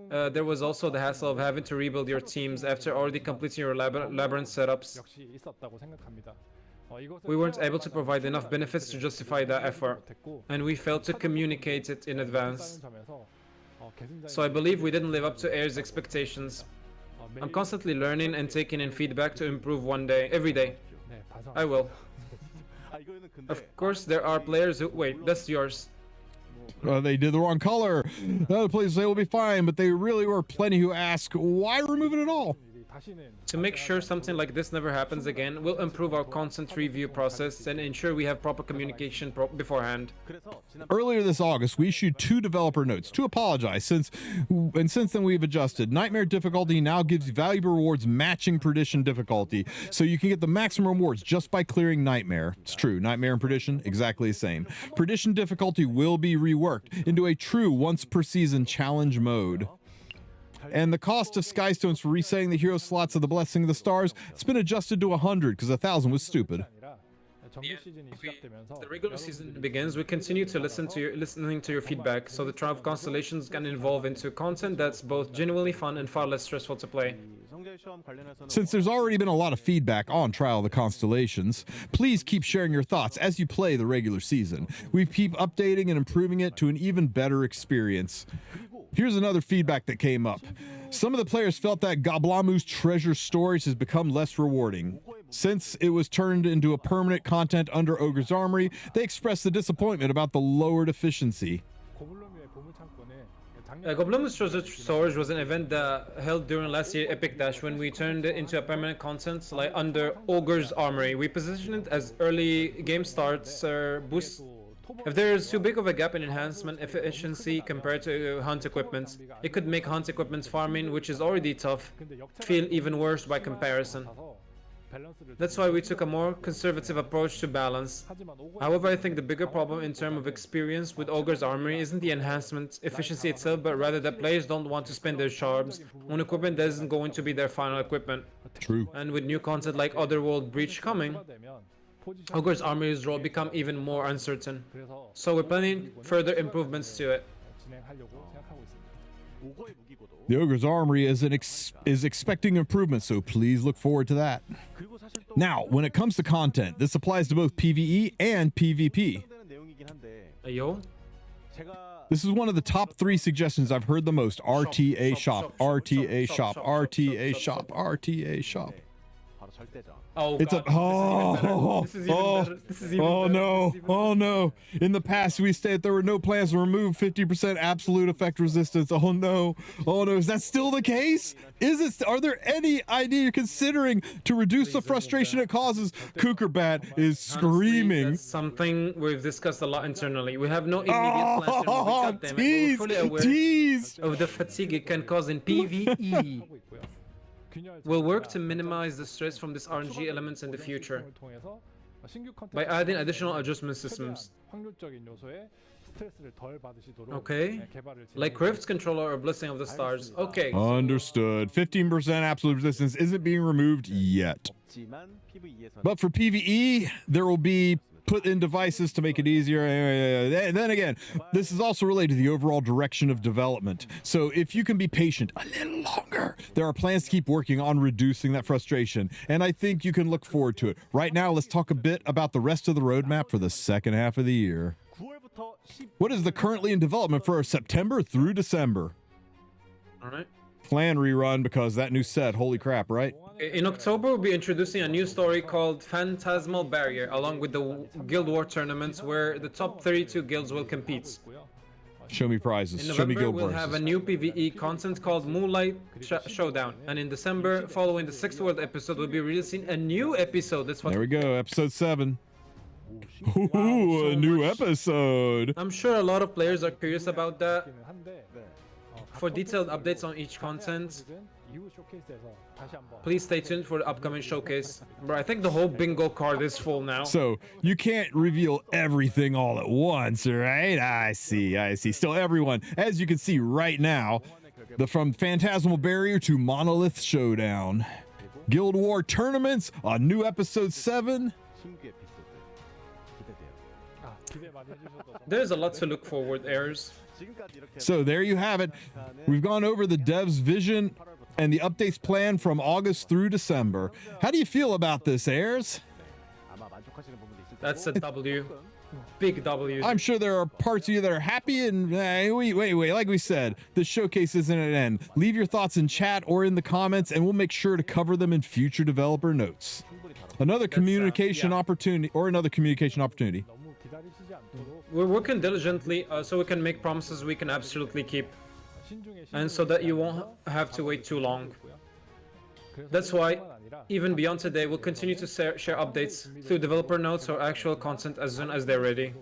there was also the hassle of having to rebuild your teams after already completing your labyrinth setups. We weren't able to provide enough benefits to justify that effort, and we failed to communicate it in advance. So I believe we didn't live up to heirs' expectations. I'm constantly learning and taking in feedback to improve every day. I will. Of course, there are players who... Wait, that's yours. They did the wrong color. The other players say will be fine, but they really were plenty who ask, why remove it at all? To make sure something like this never happens again, we'll improve our content review process and ensure we have proper communication beforehand. Earlier this August, we issued 2 developer notes to apologize. Since then we've adjusted. Nightmare difficulty now gives valuable rewards matching Perdition difficulty, so you can get the maximum rewards just by clearing Nightmare. It's true, Nightmare and Perdition, exactly the same. Perdition difficulty will be reworked into a true once per season challenge mode. And the cost of Skystones for resetting the hero slots of the Blessing of the Stars, it's been adjusted to 100 because 1,000 was stupid. The regular season begins, we continue to listening to your feedback, so the Trial of Constellations can evolve into content that's both genuinely fun and far less stressful to play. Since there's already been a lot of feedback on Trial of the Constellations, please keep sharing your thoughts as you play the regular season. We keep updating and improving it to an even better experience. Here's another feedback that came up. Some of the players felt that Goblamu's treasure storage has become less rewarding. Since it was turned into a permanent content under Ogre's armory, they expressed the disappointment about the lowered efficiency. Goblamu's treasure storage was an event that held during last year Epic Dash when we turned it into a permanent content like under Ogre's armory. We positioned it as early game starts boost. If there is too big of a gap in enhancement efficiency compared to hunt equipment, it could make hunt equipment farming, which is already tough, feel even worse by comparison. That's why we took a more conservative approach to balance. However, I think the bigger problem in terms of experience with Ogre's armory isn't the enhancement efficiency itself, but rather that players don't want to spend their charms on equipment that isn't going to be their final equipment. True. And with new content like Otherworld Breach coming, Ogre's armory's role become even more uncertain. So we're planning further improvements to it. The Ogre's armory is expecting improvement, so please look forward to that. Now, when it comes to content, this applies to both PvE and PvP. Yo. This is one of the top 3 suggestions I've heard the most. RTA shop, RTA shop, RTA shop, RTA shop. Oh, It's a This is even better. This is even oh better. no, oh no. In the past, we stated there were no plans to remove 50% absolute effect resistance. Oh no, is that still the case? Are there any idea you're considering to reduce the frustration it causes? Kukerbat is screaming. Honestly, that's something we've discussed a lot internally. We have no immediate plans to remove it, goddammit, but we're fully aware tease. of the fatigue it can cause in PvE. We'll work to minimize the stress from these RNG elements in the future by adding additional adjustment systems. Okay, like Rift's controller or Blessing of the Stars. Okay. Understood. 15% absolute resistance isn't being removed yet. But for PvE, there will be put in devices to make it easier. And then again, this is also related to the overall direction of development. So if you can be patient a little longer, there are plans to keep working on reducing that frustration. And I think you can look forward to it. Right now, let's talk a bit about the rest of the roadmap for the second half of the year. What is the currently in development for September through December? All right. Plan rerun because that new set, holy crap, right? In October, we'll be introducing a new story called Phantasmal Barrier, along with the Guild War tournaments where the top 32 guilds will compete. Show me prizes. In Show me November, guild we'll prizes. have a new PvE content called Moonlight Showdown. And in December, following the 6th World episode, we'll be releasing a new episode. That's what There we go, episode 7. Ooh, a new episode. I'm sure a lot of players are curious about that. For detailed updates on each content, please stay tuned for the upcoming showcase. Bro, I think the whole bingo card is full now. So you can't reveal everything all at once, right? I see. Still, everyone, as you can see right now, from Phantasmal Barrier to Monolith Showdown, Guild War tournaments on new episode 7. There's a lot to look forward, heirs. So there you have it. We've gone over the dev's vision and the updates planned from August through December. How do you feel about this, heirs? That's a W. Big W. I'm sure there are parts of you that are happy and wait. Like we said, the showcase isn't at an end. Leave your thoughts in chat or in the comments and we'll make sure to cover them in future developer notes. Another communication opportunity. We're working diligently so we can make promises we can absolutely keep. And so that you won't have to wait too long. That's why, even beyond today, we'll continue to share updates through developer notes or actual content as soon as they're ready.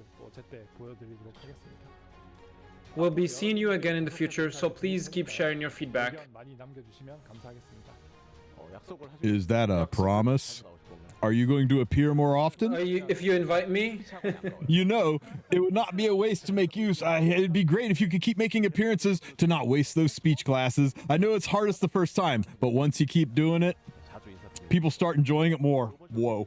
We'll be seeing you again in the future, so please keep sharing your feedback. Is that a promise? Are you going to appear more often? If you invite me. You know, it would not be a waste to make use. It'd be great if you could keep making appearances to not waste those speech classes. I know it's hardest the first time, but once you keep doing it, people start enjoying it more. Whoa.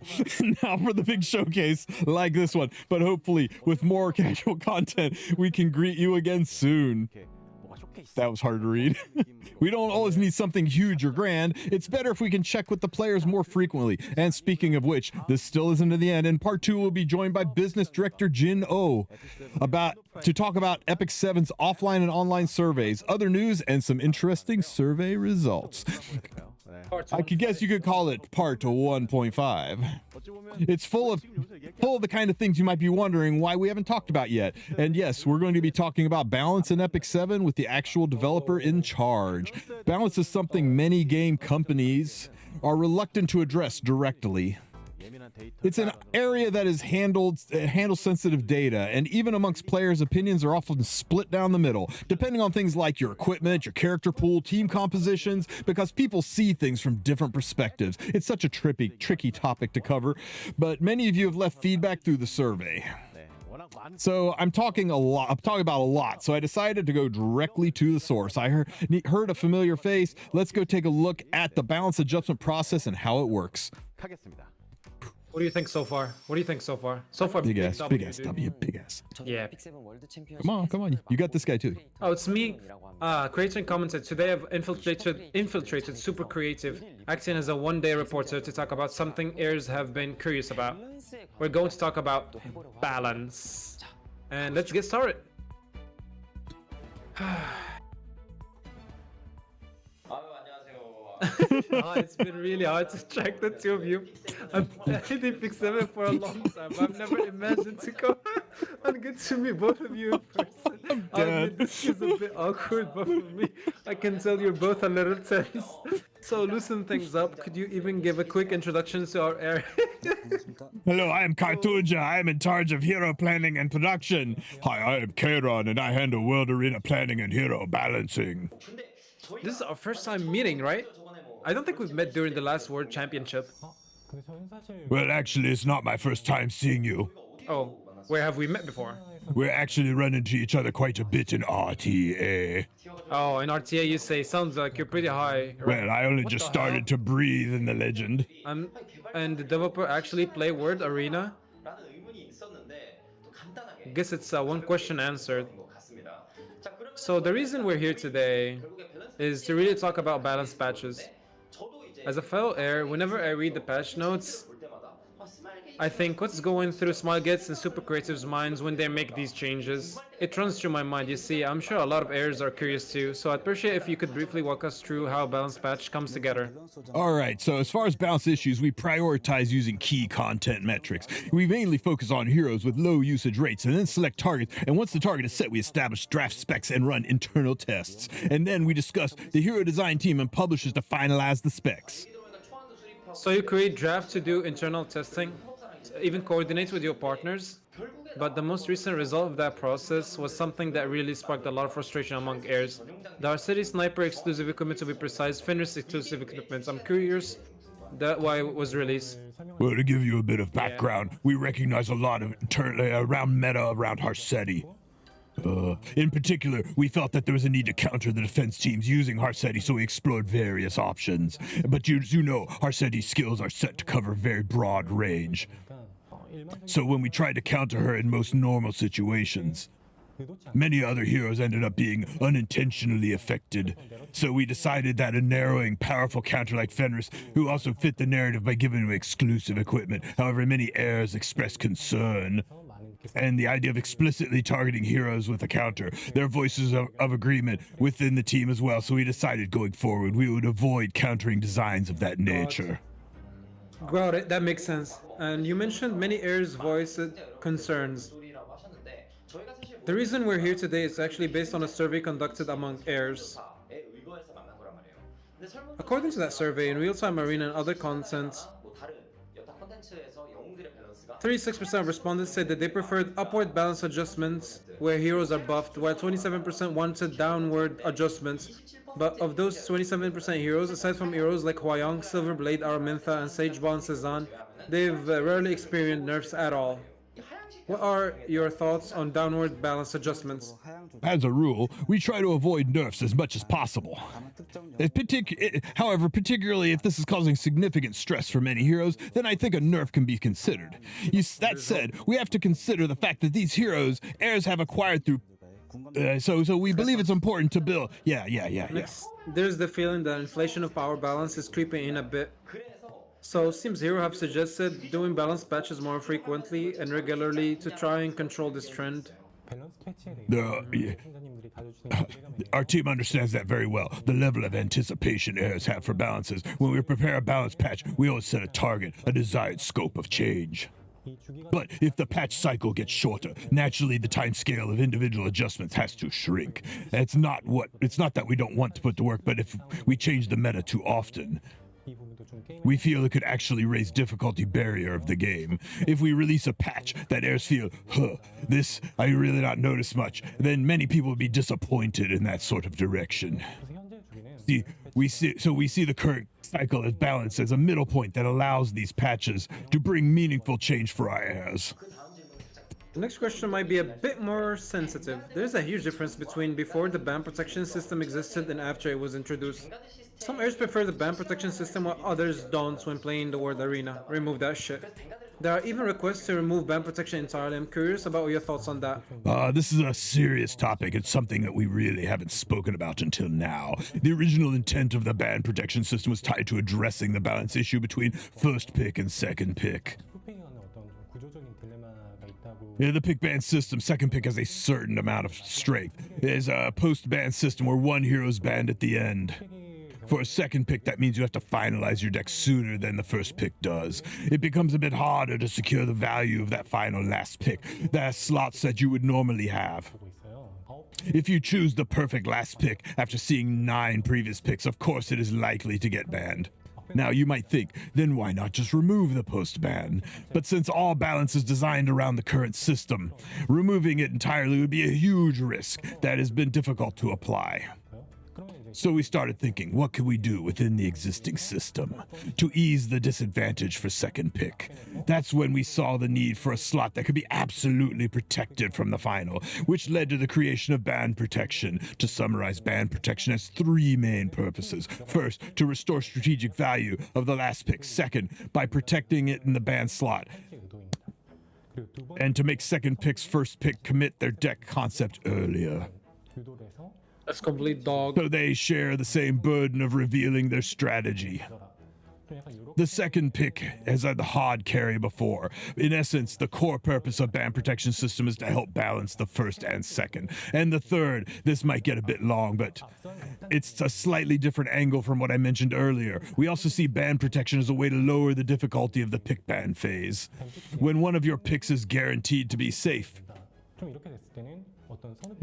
Now for the big showcase like this one, but hopefully with more casual content, we can greet you again soon. That was hard to read. We don't always need something huge or grand. It's better if we can check with the players more frequently. And speaking of which, this still isn't to the end. In part 2, we'll be joined by business director Jin Oh to talk about Epic 7's offline and online surveys, other news, and some interesting survey results. I could guess you could call it part 1.5. It's full of the kind of things you might be wondering why we haven't talked about yet. And yes, we're going to be talking about balance in Epic 7 with the actual developer in charge. Balance is something many game companies are reluctant to address directly. It's an area that handles sensitive data, and even amongst players, opinions are often split down the middle, depending on things like your equipment, your character pool, team compositions, because people see things from different perspectives. It's such a tricky topic to cover, but many of you have left feedback through the survey. So I'm talking about a lot, so I decided to go directly to the source. I heard a familiar face. Let's go take a look at the balance adjustment process and how it works. What do you think so far? What do you think so far? So far, Big ass dude. W, big ass. Yeah. Come on. You got this guy too. Oh, it's me. Creator commented, today I've infiltrated Super Creative, acting as a one-day reporter to talk about something heirs have been curious about. We're going to talk about balance. And let's get started. It's been really hard to track the two of you. I've played Epic 7 for a long time. I've never imagined to go and get to meet both of you in person. I admit this is a bit awkward, but for me, I can tell you're both a little tense. So loosen things up. Could you even give a quick introduction to our area? Hello, I am Cartuja. I am in charge of hero planning and production. Hi, I am Kairon, and I handle world arena planning and hero balancing. This is our first time meeting, right? I don't think we've met during the last World Championship. Well, actually, it's not my first time seeing you. Oh, where have we met before? We're actually running into each other quite a bit in RTA. Oh, in RTA you say, sounds like you're pretty high. Well, I only just started to breathe in the legend. And the developer actually play World Arena? Guess it's one question answered. So the reason we're here today is to really talk about balance patches. As a fellow heir, whenever I read the patch notes, I think what's going through Smilegets and Super Creative's minds when they make these changes. It runs through my mind, you see. I'm sure a lot of heirs are curious too, so I'd appreciate if you could briefly walk us through how balance patch comes together. Alright, so as far as balance issues, we prioritize using key content metrics. We mainly focus on heroes with low usage rates and then select targets, and once the target is set, we establish draft specs and run internal tests. And then we discuss the hero design team and publishers to finalize the specs. So you create draft to do internal testing, even coordinate with your partners, but the most recent result of that process was something that really sparked a lot of frustration among heirs. The Our City Sniper exclusive equipment, to be precise, Fenris exclusive equipment. I'm curious why it was released. Well, to give you a bit of background, we recognize a lot of around meta around Harsetti. In particular, we felt that there was a need to counter the defense teams using Harsetti, so we explored various options. But you know, Harsetti's skills are set to cover a very broad range. So when we tried to counter her in most normal situations, many other heroes ended up being unintentionally affected. So we decided that a narrowing, powerful counter like Fenris, who also fit the narrative by giving him exclusive equipment. However, many heirs expressed concern. And the idea of explicitly targeting heroes with a counter, their voices of agreement within the team as well, so we decided going forward we would avoid countering designs of that nature. Got it, that makes sense. And you mentioned many heirs voiced concerns. The reason we're here today is actually based on a survey conducted among heirs. According to that survey, in real-time arena and other content, 36% of respondents said that they preferred upward balance adjustments where heroes are buffed, while 27% wanted downward adjustments. But of those 27% heroes, aside from heroes like Hwayong, Silverblade, Araminta, and Sageball and Cezanne, they've rarely experienced nerfs at all. What are your thoughts on downward balance adjustments? As a rule, we try to avoid nerfs as much as possible. However, particularly if this is causing significant stress for many heroes, then I think a nerf can be considered. That said, we have to consider the fact that these heroes, heirs have acquired through... So we believe it's important to build... Yeah. There's the feeling that inflation of power balance is creeping in a bit. So seems Hero have suggested doing balance patches more frequently and regularly to try and control this trend. Our team understands that very well. The level of anticipation heirs have for balances. When we prepare a balance patch, we always set a target, a desired scope of change. But if the patch cycle gets shorter, naturally the time scale of individual adjustments has to shrink. It's not that we don't want to put to work, but if we change the meta too often, we feel it could actually raise difficulty barrier of the game. If we release a patch that heirs feel, this I really not notice much, then many people would be disappointed in that sort of direction. We see the current cycle as balance as a middle point that allows these patches to bring meaningful change for our heirs. The next question might be a bit more sensitive. There's a huge difference between before the ban protection system existed and after it was introduced. Some heirs prefer the ban protection system while others don't when playing the World Arena. Remove that shit. There are even requests to remove ban protection entirely. I'm curious about your thoughts on that. This is a serious topic. It's something that we really haven't spoken about until now. The original intent of the ban protection system was tied to addressing the balance issue between first pick and second pick. In the pick ban system, second pick has a certain amount of strength. There's a post-ban system where one hero is banned at the end. For a second pick, that means you have to finalize your deck sooner than the first pick does. It becomes a bit harder to secure the value of that final last pick, the slots that you would normally have. If you choose the perfect last pick after seeing 9 previous picks, of course it is likely to get banned. Now you might think, then why not just remove the post-ban? But since all balance is designed around the current system, removing it entirely would be a huge risk that has been difficult to apply. So we started thinking, what could we do within the existing system to ease the disadvantage for second pick? That's when we saw the need for a slot that could be absolutely protected from the final, which led to the creation of ban protection. To summarize, ban protection has 3 main purposes. First, to restore strategic value of the last pick. Second, by protecting it in the ban slot. And to make second pick's first pick commit their deck concept earlier. That's complete dog. So they share the same burden of revealing their strategy. The second pick has had the hard carry before. In essence, the core purpose of ban protection system is to help balance the first and second. And the third, this might get a bit long, but it's a slightly different angle from what I mentioned earlier. We also see ban protection as a way to lower the difficulty of the pick ban phase. When one of your picks is guaranteed to be safe,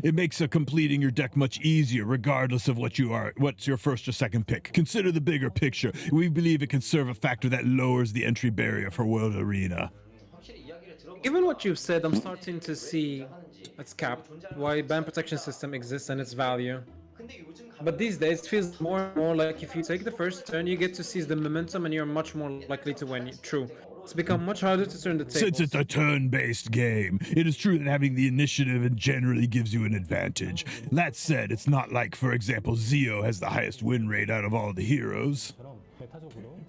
it makes completing your deck much easier, regardless of what's your first or second pick. Consider the bigger picture. We believe it can serve a factor that lowers the entry barrier for World Arena. Given what you've said, I'm starting to see, it's capped, why ban protection system exists and its value. But these days, it feels more and more like if you take the first turn, you get to seize the momentum and you're much more likely to win. True. It's become much harder to turn the tables. Since it's a turn-based game, it is true that having the initiative generally gives you an advantage. That said, it's not like, for example, Zio has the highest win rate out of all the heroes.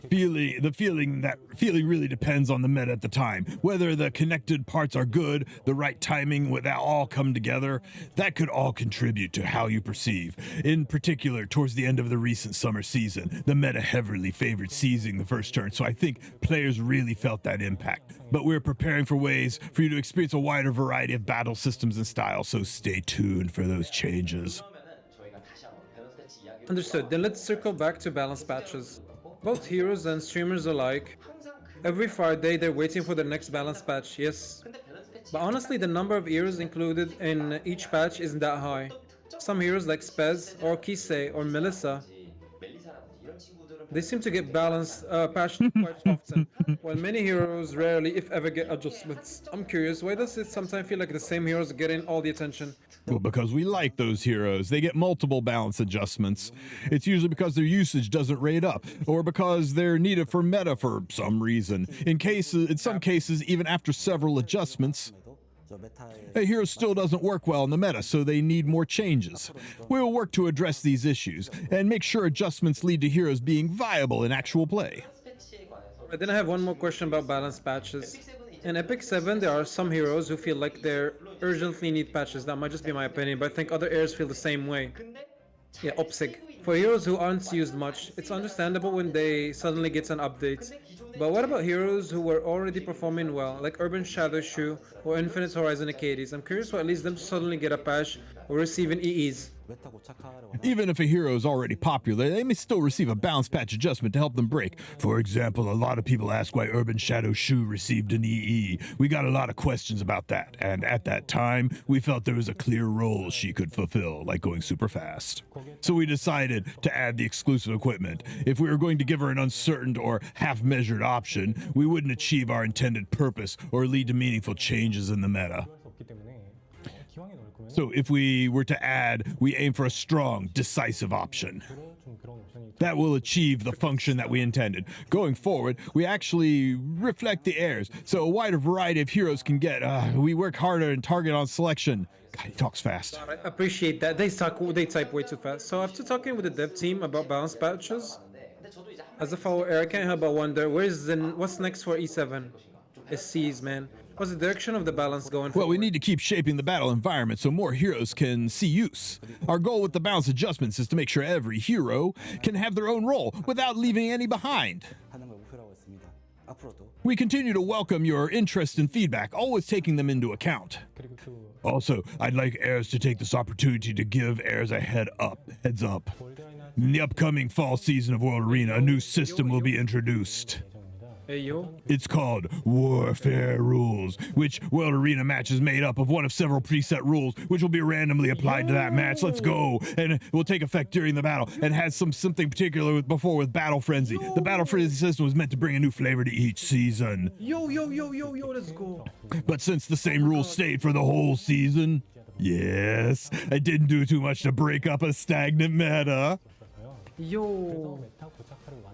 The feeling really depends on the meta at the time. Whether the connected parts are good, the right timing, would that all come together, that could all contribute to how you perceive. In particular, towards the end of the recent summer season, the meta heavily favored seizing the first turn, so I think players really felt that impact. But we're preparing for ways for you to experience a wider variety of battle systems and styles, so stay tuned for those changes. Understood. Then let's circle back to balance patches. Both heroes and streamers alike, every Friday they're waiting for the next balance patch, yes. But honestly, the number of heroes included in each patch isn't that high. Some heroes like Spez, or Kisei, or Melissa, they seem to get patched quite often, while many heroes rarely, if ever, get adjustments. I'm curious, why does it sometimes feel like the same heroes are getting all the attention? Well, because we like those heroes. They get multiple balance adjustments. It's usually because their usage doesn't rate up, or because they're needed for meta for some reason. In some cases, even after several adjustments, a hero still doesn't work well in the meta, so they need more changes. We will work to address these issues, and make sure adjustments lead to heroes being viable in actual play. Then I have one more question about balance patches. In Epic 7, there are some heroes who feel like they urgently need patches. That might just be my opinion, but I think other heirs feel the same way. Yeah, Opsig. For heroes who aren't used much, it's understandable when they suddenly get an update. But what about heroes who were already performing well, like Urban Shadow Shoe or Infinite Horizon Acades? I'm curious what leads them to suddenly get a patch or receive an EEs. Even if a hero is already popular, they may still receive a balance patch adjustment to help them break. For example, a lot of people ask why Urban Shadow Shoe received an EE. We got a lot of questions about that, and at that time, we felt there was a clear role she could fulfill, like going super fast. So we decided to add the exclusive equipment. If we were going to give her an uncertain or half-measured option, we wouldn't achieve our intended purpose or lead to meaningful changes in the meta. So if we were to add, we aim for a strong, decisive option. That will achieve the function that we intended. Going forward, we actually reflect the heirs, so a wider variety of heroes can get. We work harder and target on selection. God, he talks fast. I appreciate that. They type way too fast. So after talking with the dev team about balance patches, as a follower, I can't help but wonder what's next for E7? It's C's, man. What's the direction of the balance going Well, forward? we need to keep shaping the battle environment so more heroes can see use. Our goal with the balance adjustments is to make sure every hero can have their own role without leaving any behind. We continue to welcome your interest and feedback, always taking them into account. Also, I'd like heirs to take this opportunity to give heirs a heads up. In the upcoming fall season of World Arena, a new system will be introduced. Hey, yo. It's called Warfare Rules, which World Arena match is made up of one of several preset rules, which will be randomly applied to that match. Let's go, and it will take effect during the battle, and has something particular with Battle Frenzy. The Battle Frenzy system was meant to bring a new flavor to each season. Yo, let's go. But since the same rules stayed for the whole season, yes, I didn't do too much to break up a stagnant meta. Yo.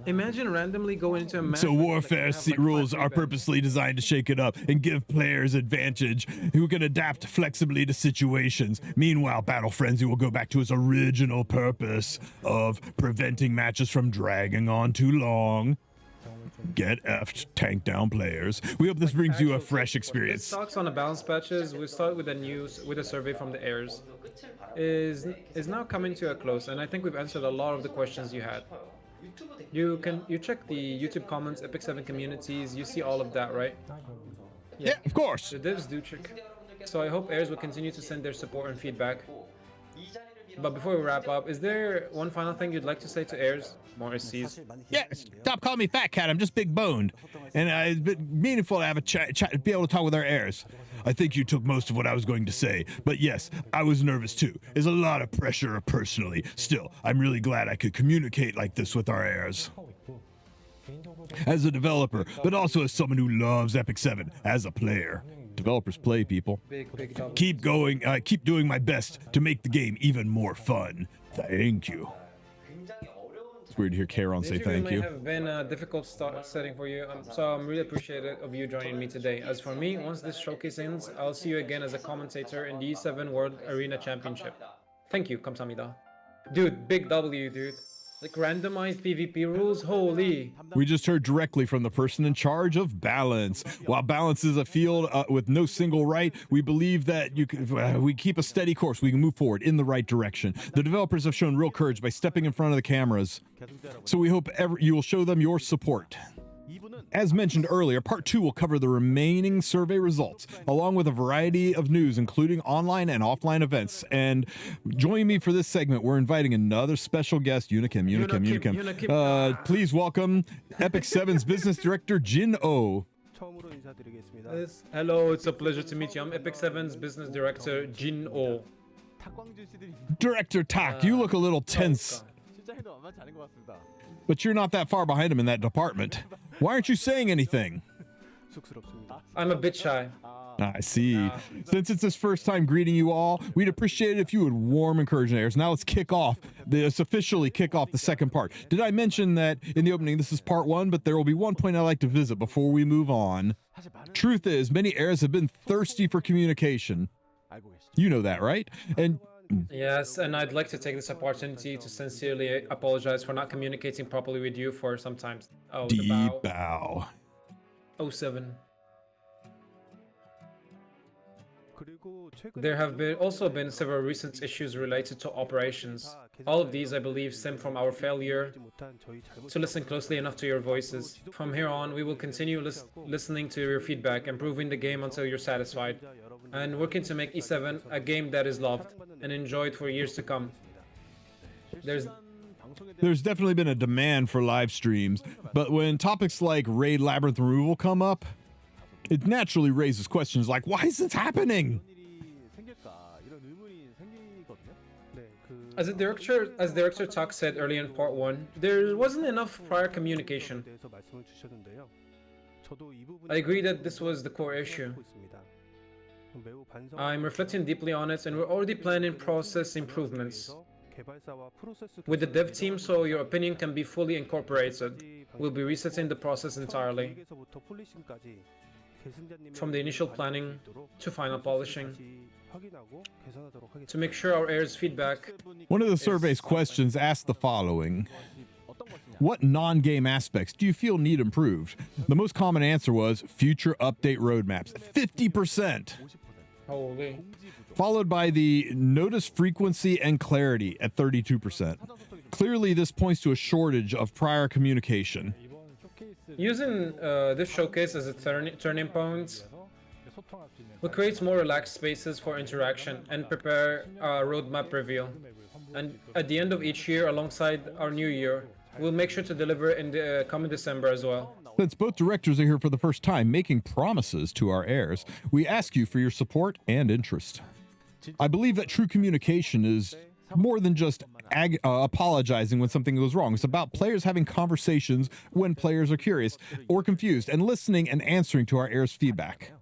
Imagine randomly going into a match. So with, warfare have, like, rules 5 are revamps. purposely designed to shake it up and give players advantage who can adapt flexibly to situations. Meanwhile, Battle Frenzy will go back to its original purpose of preventing matches from dragging on too long. Get effed, tank down players. We hope this brings you a fresh This experience. talks on the balance patches. We start with a survey from the heirs. Is now coming to a close, and I think we've answered a lot of the questions you had. You check the YouTube comments, Epic 7 communities, you see all of that, right? Yeah, of course. The devs do check. So I hope heirs will continue to send their support and feedback. But before we wrap up, is there one final thing you'd like to say to heirs? More SCs. Yeah, stop calling me fat cat. I'm just big boned, and it's been meaningful to have a chat, be able to talk with our heirs. I think you took most of what I was going to say, but yes, I was nervous too. There's a lot of pressure personally. Still, I'm really glad I could communicate like this with our heirs. As a developer, but also as someone who loves Epic 7 as a player. Developers play, people. Big double. Keep going, keep doing my best to make the game even more fun. Thank you. It's weird to hear Karen say thank you. It may have been a difficult start setting for you, so I'm really appreciative of you joining me today. As for me, once this showcase ends, I'll see you again as a commentator in the E7 World Arena Championship. Thank you, 감사합니다. Dude, big W, dude. Like randomized PvP rules, holy. We just heard directly from the person in charge of balance. While balance is a field with no single right, we believe that we keep a steady course. We can move forward in the right direction. The developers have shown real courage by stepping in front of the cameras. So we hope you will show them your support. As mentioned earlier, part 2 will cover the remaining survey results, along with a variety of news, including online and offline events. And joining me for this segment, we're inviting another special guest, Unequip. Please welcome Epic 7's business director, Jin Oh. Hello, it's a pleasure to meet you. I'm Epic 7's business director, Jin Oh. Director Tak, you look a little tense, but you're not that far behind him in that department. Why aren't you saying anything? I'm a bit shy. I see. Since it's his first time greeting you all, we'd appreciate it if you would warm encouragement airs. Now let's officially kick off the second part. Did I mention that in the opening this is part 1, but there will be one point I'd like to visit before we move on. Truth is, many heirs have been thirsty for communication. You know that, right? And Yes, and I'd like to take this opportunity to sincerely apologize for not communicating properly with you for some time. Oh, the deep bow. bow. 07. There have also been several recent issues related to operations. All of these, I believe, stem from our failure to listen closely enough to your voices. From here on, we will continue listening to your feedback, improving the game until you're satisfied, and working to make E7 a game that is loved and enjoyed for years to come. There's definitely been a demand for live streams, but when topics like raid Labyrinth removal come up, it naturally raises questions like, why is this happening? As Director Tak said earlier in part 1, there wasn't enough prior communication. I agree that this was the core issue. I'm reflecting deeply on it, and we're already planning process improvements with the dev team so your opinion can be fully incorporated. We'll be resetting the process entirely, from the initial planning to final polishing, to make sure our heirs' feedback. One of the survey's questions asked the following: what non-game aspects do you feel need improved? The most common answer was future update roadmaps, 50%. Holy. Followed by the notice frequency and clarity at 32%. Clearly, this points to a shortage of prior communication. Using this showcase as a turning point, we'll create more relaxed spaces for interaction and prepare a roadmap reveal. And at the end of each year, alongside our new year, we'll make sure to deliver in the coming December as well. Since both directors are here for the first time making promises to our heirs, we ask you for your support and interest. I believe that true communication is more than just apologizing when something goes wrong. It's about players having conversations when players are curious or confused, and listening and answering to our heirs' feedback.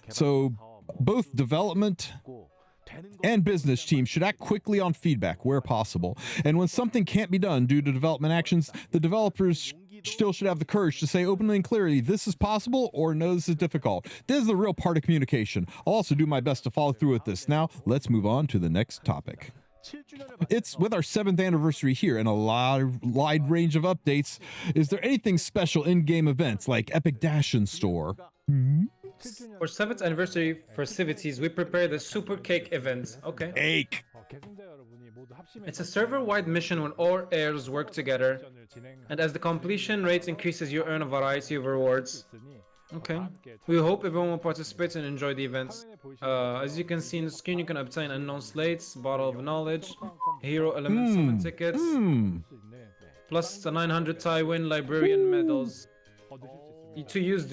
So both development and business teams should act quickly on feedback where possible. And when something can't be done due to development actions, the developers still should have the courage to say openly and clearly, this is possible, or no, this is difficult. This is the real part of communication. I'll also do my best to follow through with this. Now, let's move on to the next topic. It's with our 7th anniversary here and a wide range of updates. Is there anything special in-game events like Epic Dash in store? For 7th anniversary festivities, we prepared the Super Cake event. Okay. Cake! It's a server-wide mission when all heirs work together, and as the completion rate increases, you earn a variety of rewards. Okay. We hope everyone will participate and enjoy the events. As you can see in the screen, you can obtain unknown slates, bottle of knowledge, hero element summon tickets, plus the 900 Tywin librarian medals to use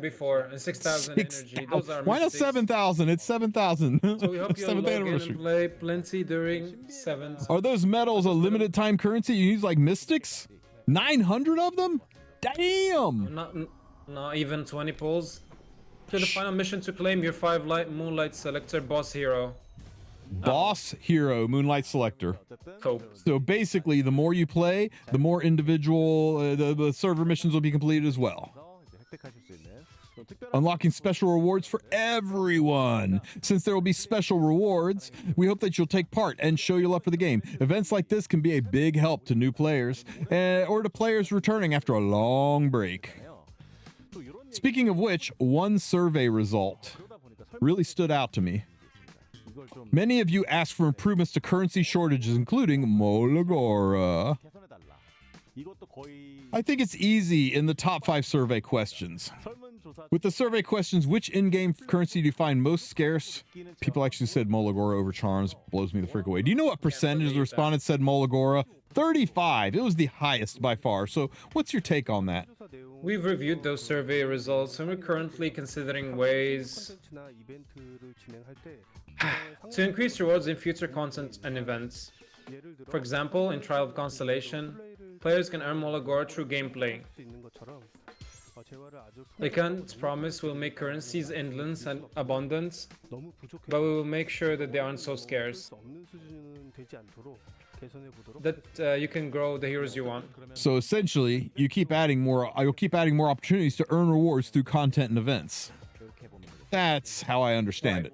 before, and 6,000 energy. Those are why not 7,000? It's 7,000. So we hope you'll log in and play plenty during 7th. Are those medals a limited time currency you use like mystics? 900 of them? Damn! Not even 20 pulls. To the final mission to claim your 5 Moonlight Selector boss hero. Boss hero, Moonlight Selector. Cope. So basically, the more you play, the more individual the server missions will be completed as well. Unlocking special rewards for everyone. Since there will be special rewards, we hope that you'll take part and show your love for the game. Events like this can be a big help to new players or to players returning after a long break. Speaking of which, one survey result really stood out to me. Many of you asked for improvements to currency shortages, including Molagora. I think it's easy in the top 5 survey questions. With the survey questions, which in-game currency do you find most scarce? People actually said Molagora over Charms. Blows me the frick away. Do you know what percentage of the respondents said Molagora? 35. It was the highest by far. So what's your take on that? We've reviewed those survey results and we're currently considering ways to increase rewards in future content and events. For example, in Trial of Constellation, players can earn Molagora through gameplay. I can't promise we'll make currencies endless and abundant, but we will make sure that they aren't so scarce, that you can grow the heroes you want. So essentially, you'll keep adding more opportunities to earn rewards through content and events. That's how I understand it.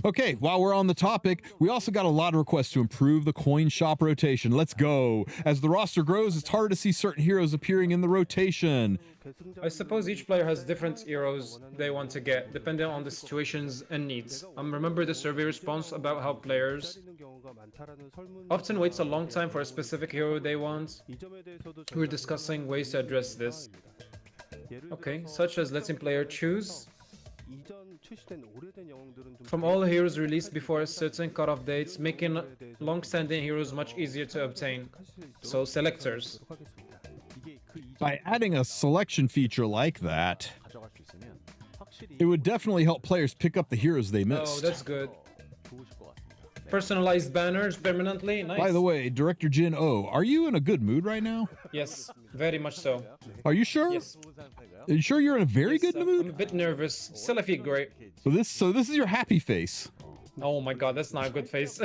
Okay, while we're on the topic, we also got a lot of requests to improve the coin shop rotation. Let's go. As the roster grows, it's hard to see certain heroes appearing in the rotation. I suppose each player has different heroes they want to get, depending on the situations and needs. Remember the survey response about how players often waits a long time for a specific hero they want? We're discussing ways to address this. Okay, such as letting player choose from all heroes released before a certain cutoff dates, making long-standing heroes much easier to obtain. So selectors. By adding a selection feature like that, it would definitely help players pick up the heroes they missed. Oh, that's good. Personalized banners permanently. Nice. By the way, Director Jin Oh, are you in a good mood right now? Yes, very much so. Are you sure? Yes. Are you sure you're in a very good I'm a mood? bit nervous. Still, I feel great. So this is your happy face. Oh my god, that's not a good face.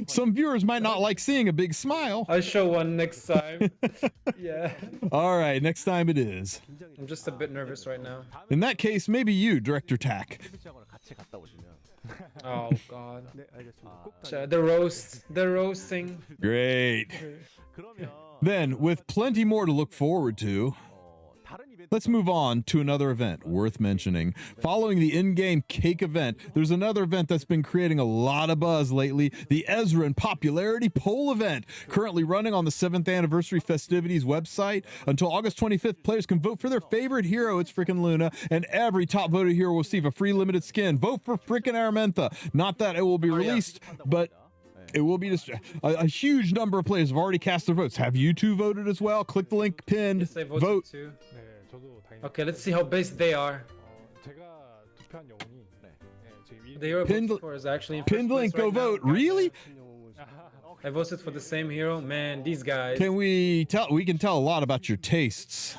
Some viewers might not like seeing a big smile. I'll show one next time. Yeah. All right, next time it is. I'm just a bit nervous right now. In that case, maybe you, Director Tack. Oh god. The roast. The roasting. Great. Then, with plenty more to look forward to, let's move on to another event worth mentioning. Following the in-game cake event, there's another event that's been creating a lot of buzz lately, the Ezra and Popularity Poll event, currently running on the 7th anniversary festivities website. Until August 25th, players can vote for their favorite hero, it's frickin' Luna, and every top voted hero will receive a free limited skin. Vote for frickin' Aramantha. Not that it will be released, but it will be a huge number of players have already cast their votes. Have you two voted as well? Click the link pinned. Yes, I voted Vote. too. 네, 저도 당연히. Okay, let's see how based they are. 제가 투표한 영웅이 지금 The hero I Pinned- voted for is actually in Pinned first link, place go right now. vote. Really? I voted for the same hero. Man, these guys. Can we tell? We can tell a lot about your tastes.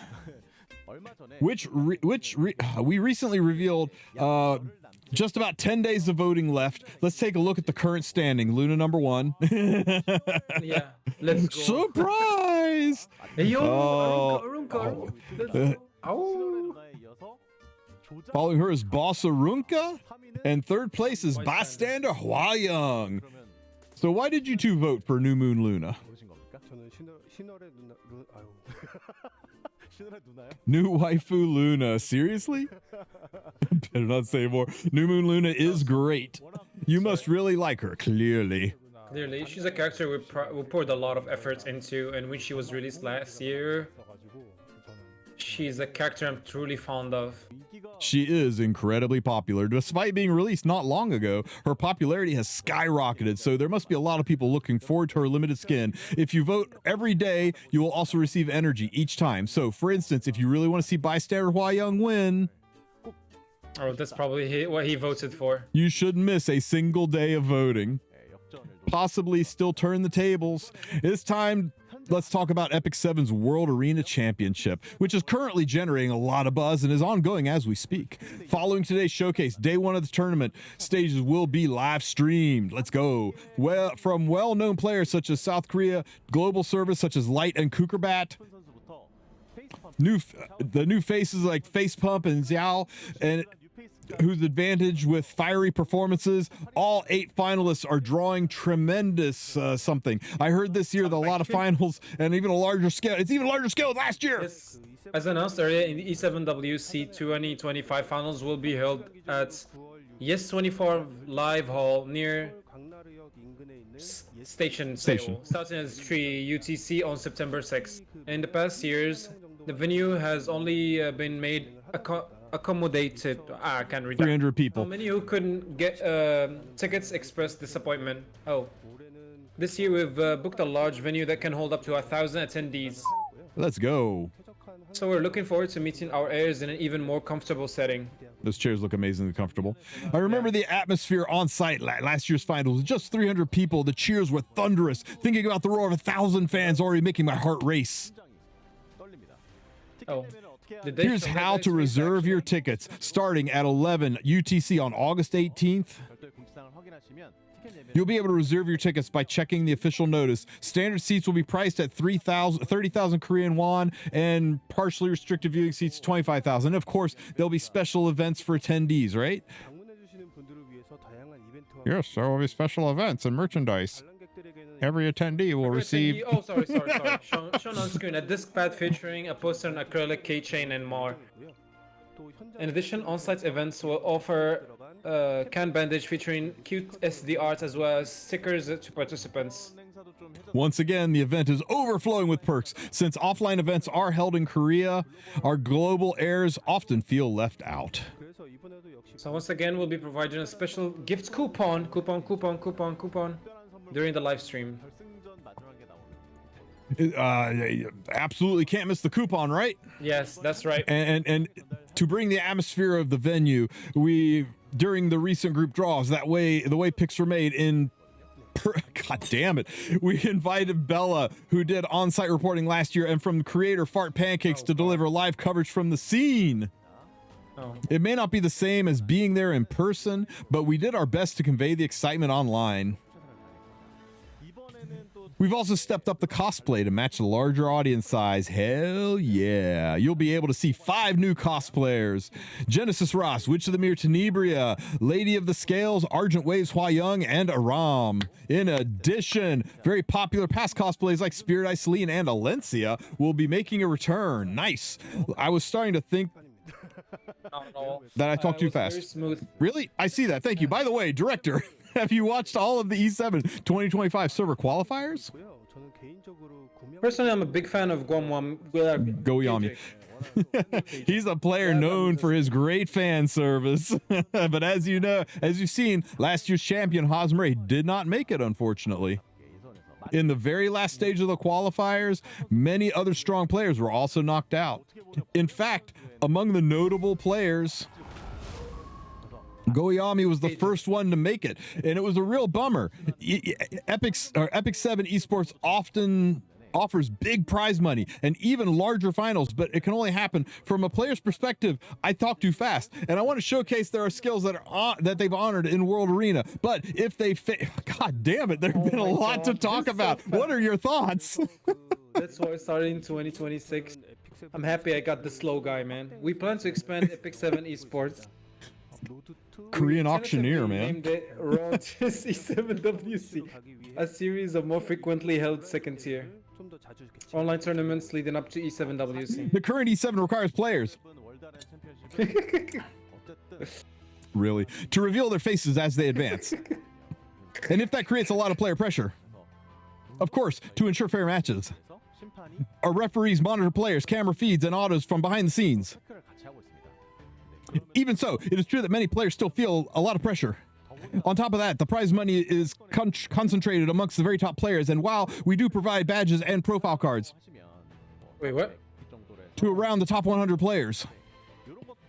We recently revealed just about 10 days of voting left. Let's take a look at the current standing. Luna number 1. Yeah, let's go. Surprise! Hey, yo, Oh. Arunka. Let's go. Oh. Following her is Bossa Runka, and third place is Bystander Hwayoung. So why did you two vote for New Moon Luna? 저는 신월의 아유. New waifu Luna. Seriously? Better not say more. New Moon Luna is great. You must really like her, clearly. Clearly, she's a character we poured a lot of effort into, and when she was released last year, she's a character I'm truly fond of. She is incredibly popular. Despite being released not long ago, her popularity has skyrocketed, so there must be a lot of people looking forward to her limited skin. If you vote every day, you will also receive energy each time. So, for instance, if you really want to see Bystander Hwayoung win, Oh, that's probably what he voted for. you shouldn't miss a single day of voting. Possibly still turn the tables. It's time. Let's talk about Epic 7's World Arena Championship, which is currently generating a lot of buzz and is ongoing as we speak. Following today's showcase, day 1 of the tournament, stages will be live streamed. Let's go. Well, from well-known players such as South Korea, global service such as Light and Kukerbat, the new faces like Facepump and Xiao, and whose advantage with fiery performances. All 8 finalists are drawing tremendous something. I heard this year that a lot of finals and even a larger scale. It's even larger scale than last year. Yes. As announced earlier, in the E7WC 2025 finals will be held at Yes 24 Live Hall near Station. Seoul, starting at 3 UTC on September 6th. In the past years, the venue has only been made accommodated. I can't read that. 300 people. How many who couldn't get tickets expressed disappointment? Oh. This year we've booked a large venue that can hold up to 1,000 attendees. Let's go. So we're looking forward to meeting our heirs in an even more comfortable setting. Those chairs look amazingly comfortable. I remember the atmosphere on site last year's finals. Just 300 people. The cheers were thunderous. Thinking about the roar of 1,000 fans already making my heart race. Oh. Did they Here's show that how to next week, reserve your actually? tickets starting at 11 UTC on August 18th. You'll be able to reserve your tickets by checking the official notice. Standard seats will be priced at 30,000 Korean won, and partially restricted viewing seats 25,000. Of course, there'll be special events for attendees, right? Yes, there will be special events and merchandise. Every attendee will receive. Oh, sorry. Shown on screen, a disc pad featuring a poster, an acrylic keychain, and more. In addition, on-site events will offer can bandage featuring cute SD art as well as stickers to participants. Once again, the event is overflowing with perks. Since offline events are held in Korea, our global heirs often feel left out. So once again, we'll be providing a special gift coupon during the live stream. Absolutely can't miss the coupon, right? Yes, that's right. And to bring the atmosphere of the venue, during the recent group draws, the way picks were made in God damn it. We invited Bella, who did on-site reporting last year, and from creator Fart Pancakes to deliver live coverage from the scene. It may not be the same as being there in person, but we did our best to convey the excitement online. We've also stepped up the cosplay to match the larger audience size. Hell yeah. You'll be able to see 5 new cosplayers. Genesis Ross, Witch of the Mere Tenebria, Lady of the Scales, Argent Waves Hua Young, and Aram. In addition, very popular past cosplays like Spirit Iceline and Alencia will be making a return. Nice. I was starting to think that I talked too fast. Really? I see that. Thank you. By the way, director, have you watched all of the E7 2025 server qualifiers? Personally, I'm a big fan of Goyami. He's a player known for his great fan service. But as you know, as you've seen, last year's champion Hosmray did not make it, unfortunately. In the very last stage of the qualifiers, many other strong players were also knocked out. In fact, among the notable players, Goyami was the first one to make it, and it was a real bummer. Epic 7 Esports often offers big prize money and even larger finals, but it can only happen from a player's perspective. I talk too fast, and I want to showcase there are skills that are that they've honored in World Arena. But if they God damn it, there's been a lot to talk about. What are your thoughts? That's why I started in 2026. I'm happy I got the slow guy, man. We plan to expand Epic 7 Esports. Korean auctioneer, man. Named it around E7WC, a series of more frequently held second tier online tournaments leading up to E7WC. The current E7 requires players really to reveal their faces as they advance, and if that creates a lot of player pressure, of course, to ensure fair matches, our referees monitor players, camera feeds, and autos from behind the scenes. Even so, it is true that many players still feel a lot of pressure. On top of that, the prize money is concentrated amongst the very top players, and while we do provide badges and profile cards to around the top 100 players,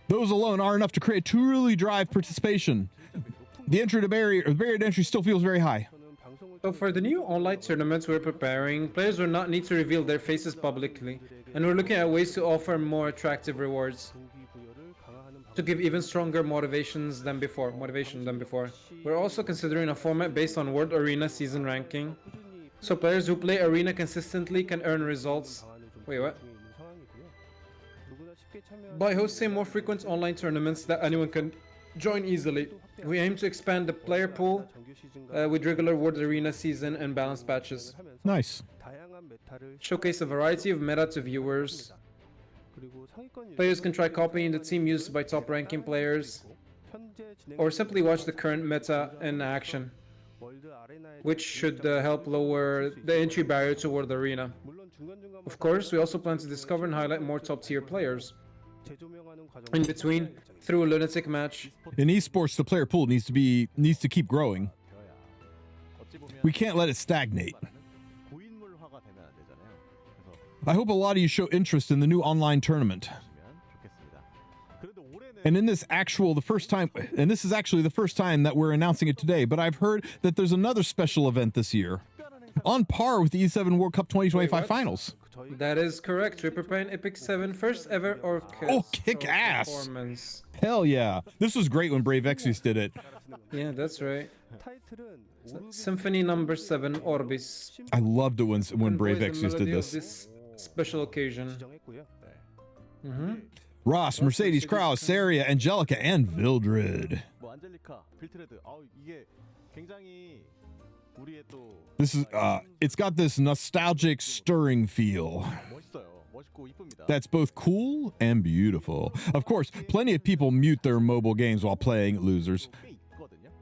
those alone are enough to create truly drive participation. The barrier to entry still feels very high. So for the new online tournaments we're preparing, players will not need to reveal their faces publicly, and we're looking at ways to offer more attractive rewards to give even stronger motivation than before. We're also considering a format based on World Arena season ranking, so players who play Arena consistently can earn results. By hosting more frequent online tournaments that anyone can join easily, we aim to expand the player pool with regular World Arena season and balanced patches. Nice. Showcase a variety of meta to viewers. Players can try copying the team used by top ranking players, or simply watch the current meta in action, which should help lower the entry barrier to World Arena. Of course, we also plan to discover and highlight more top tier players in between through a lunatic match. In esports, the player pool needs to keep growing. We can't let it stagnate. I hope a lot of you show interest in the new online tournament. And this is actually the first time that we're announcing it today, but I've heard that there's another special event this year, on par with the E7 World Cup 2025 finals. That is correct. We're preparing Epic 7 first ever Orchestra. Oh, kick ass! Hell yeah! This was great when Brave Exvius did it. Yeah, that's right. Symphony number 7 Orbis. I loved it when Brave Exvius did this. Special occasion. Ross, Mercedes, Kraus, Saria, Angelica, and Vildred. This is it's got this nostalgic, stirring feel that's both cool and beautiful. Of course, plenty of people mute their mobile games while playing, losers.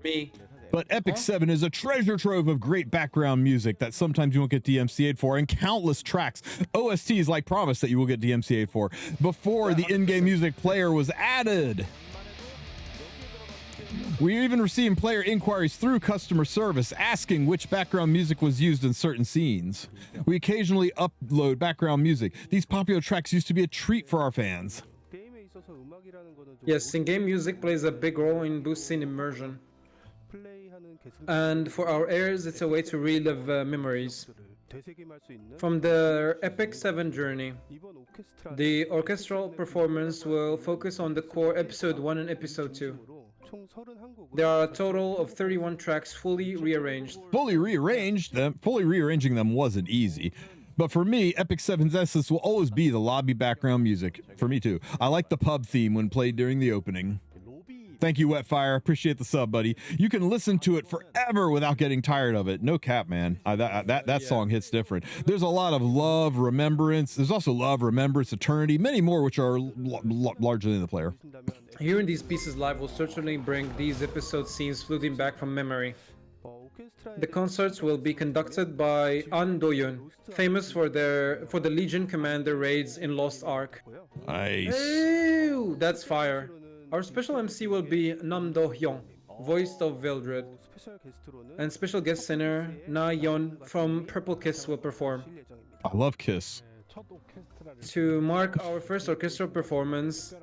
Me. But Epic 7 is a treasure trove of great background music that sometimes you won't get DMCA'd for, and countless tracks, OSTs like Promise, that you will get DMCA'd for, before the in-game music player was added. We even received player inquiries through customer service asking which background music was used in certain scenes. We occasionally upload background music. These popular tracks used to be a treat for our fans. Yes, in-game music plays a big role in boosting immersion. And for our heirs, it's a way to relive memories. From the Epic 7 journey, the orchestral performance will focus on the core Episode 1 and Episode 2. There are a total of 31 tracks fully rearranged. Fully rearranging them wasn't easy. But for me, Epic 7's essence will always be the lobby background music. For me too. I like the pub theme when played during the opening. Thank you, Wetfire. Appreciate the sub, buddy. You can listen to it forever without getting tired of it. No cap, man. That song hits different. There's a lot of love, remembrance. There's also love, remembrance, eternity, many more which are largely in the player. Hearing these pieces live will certainly bring these episode scenes floating back from memory. The concerts will be conducted by An Do-yoon, famous for the Legion Commander raids in Lost Ark. Nice. Ew, that's fire. Our special MC will be Nam Do-hyung, voice of Vildred, and special guest singer Na Yeon from Purple Kiss will perform. I love Kiss. To mark our first orchestral performance,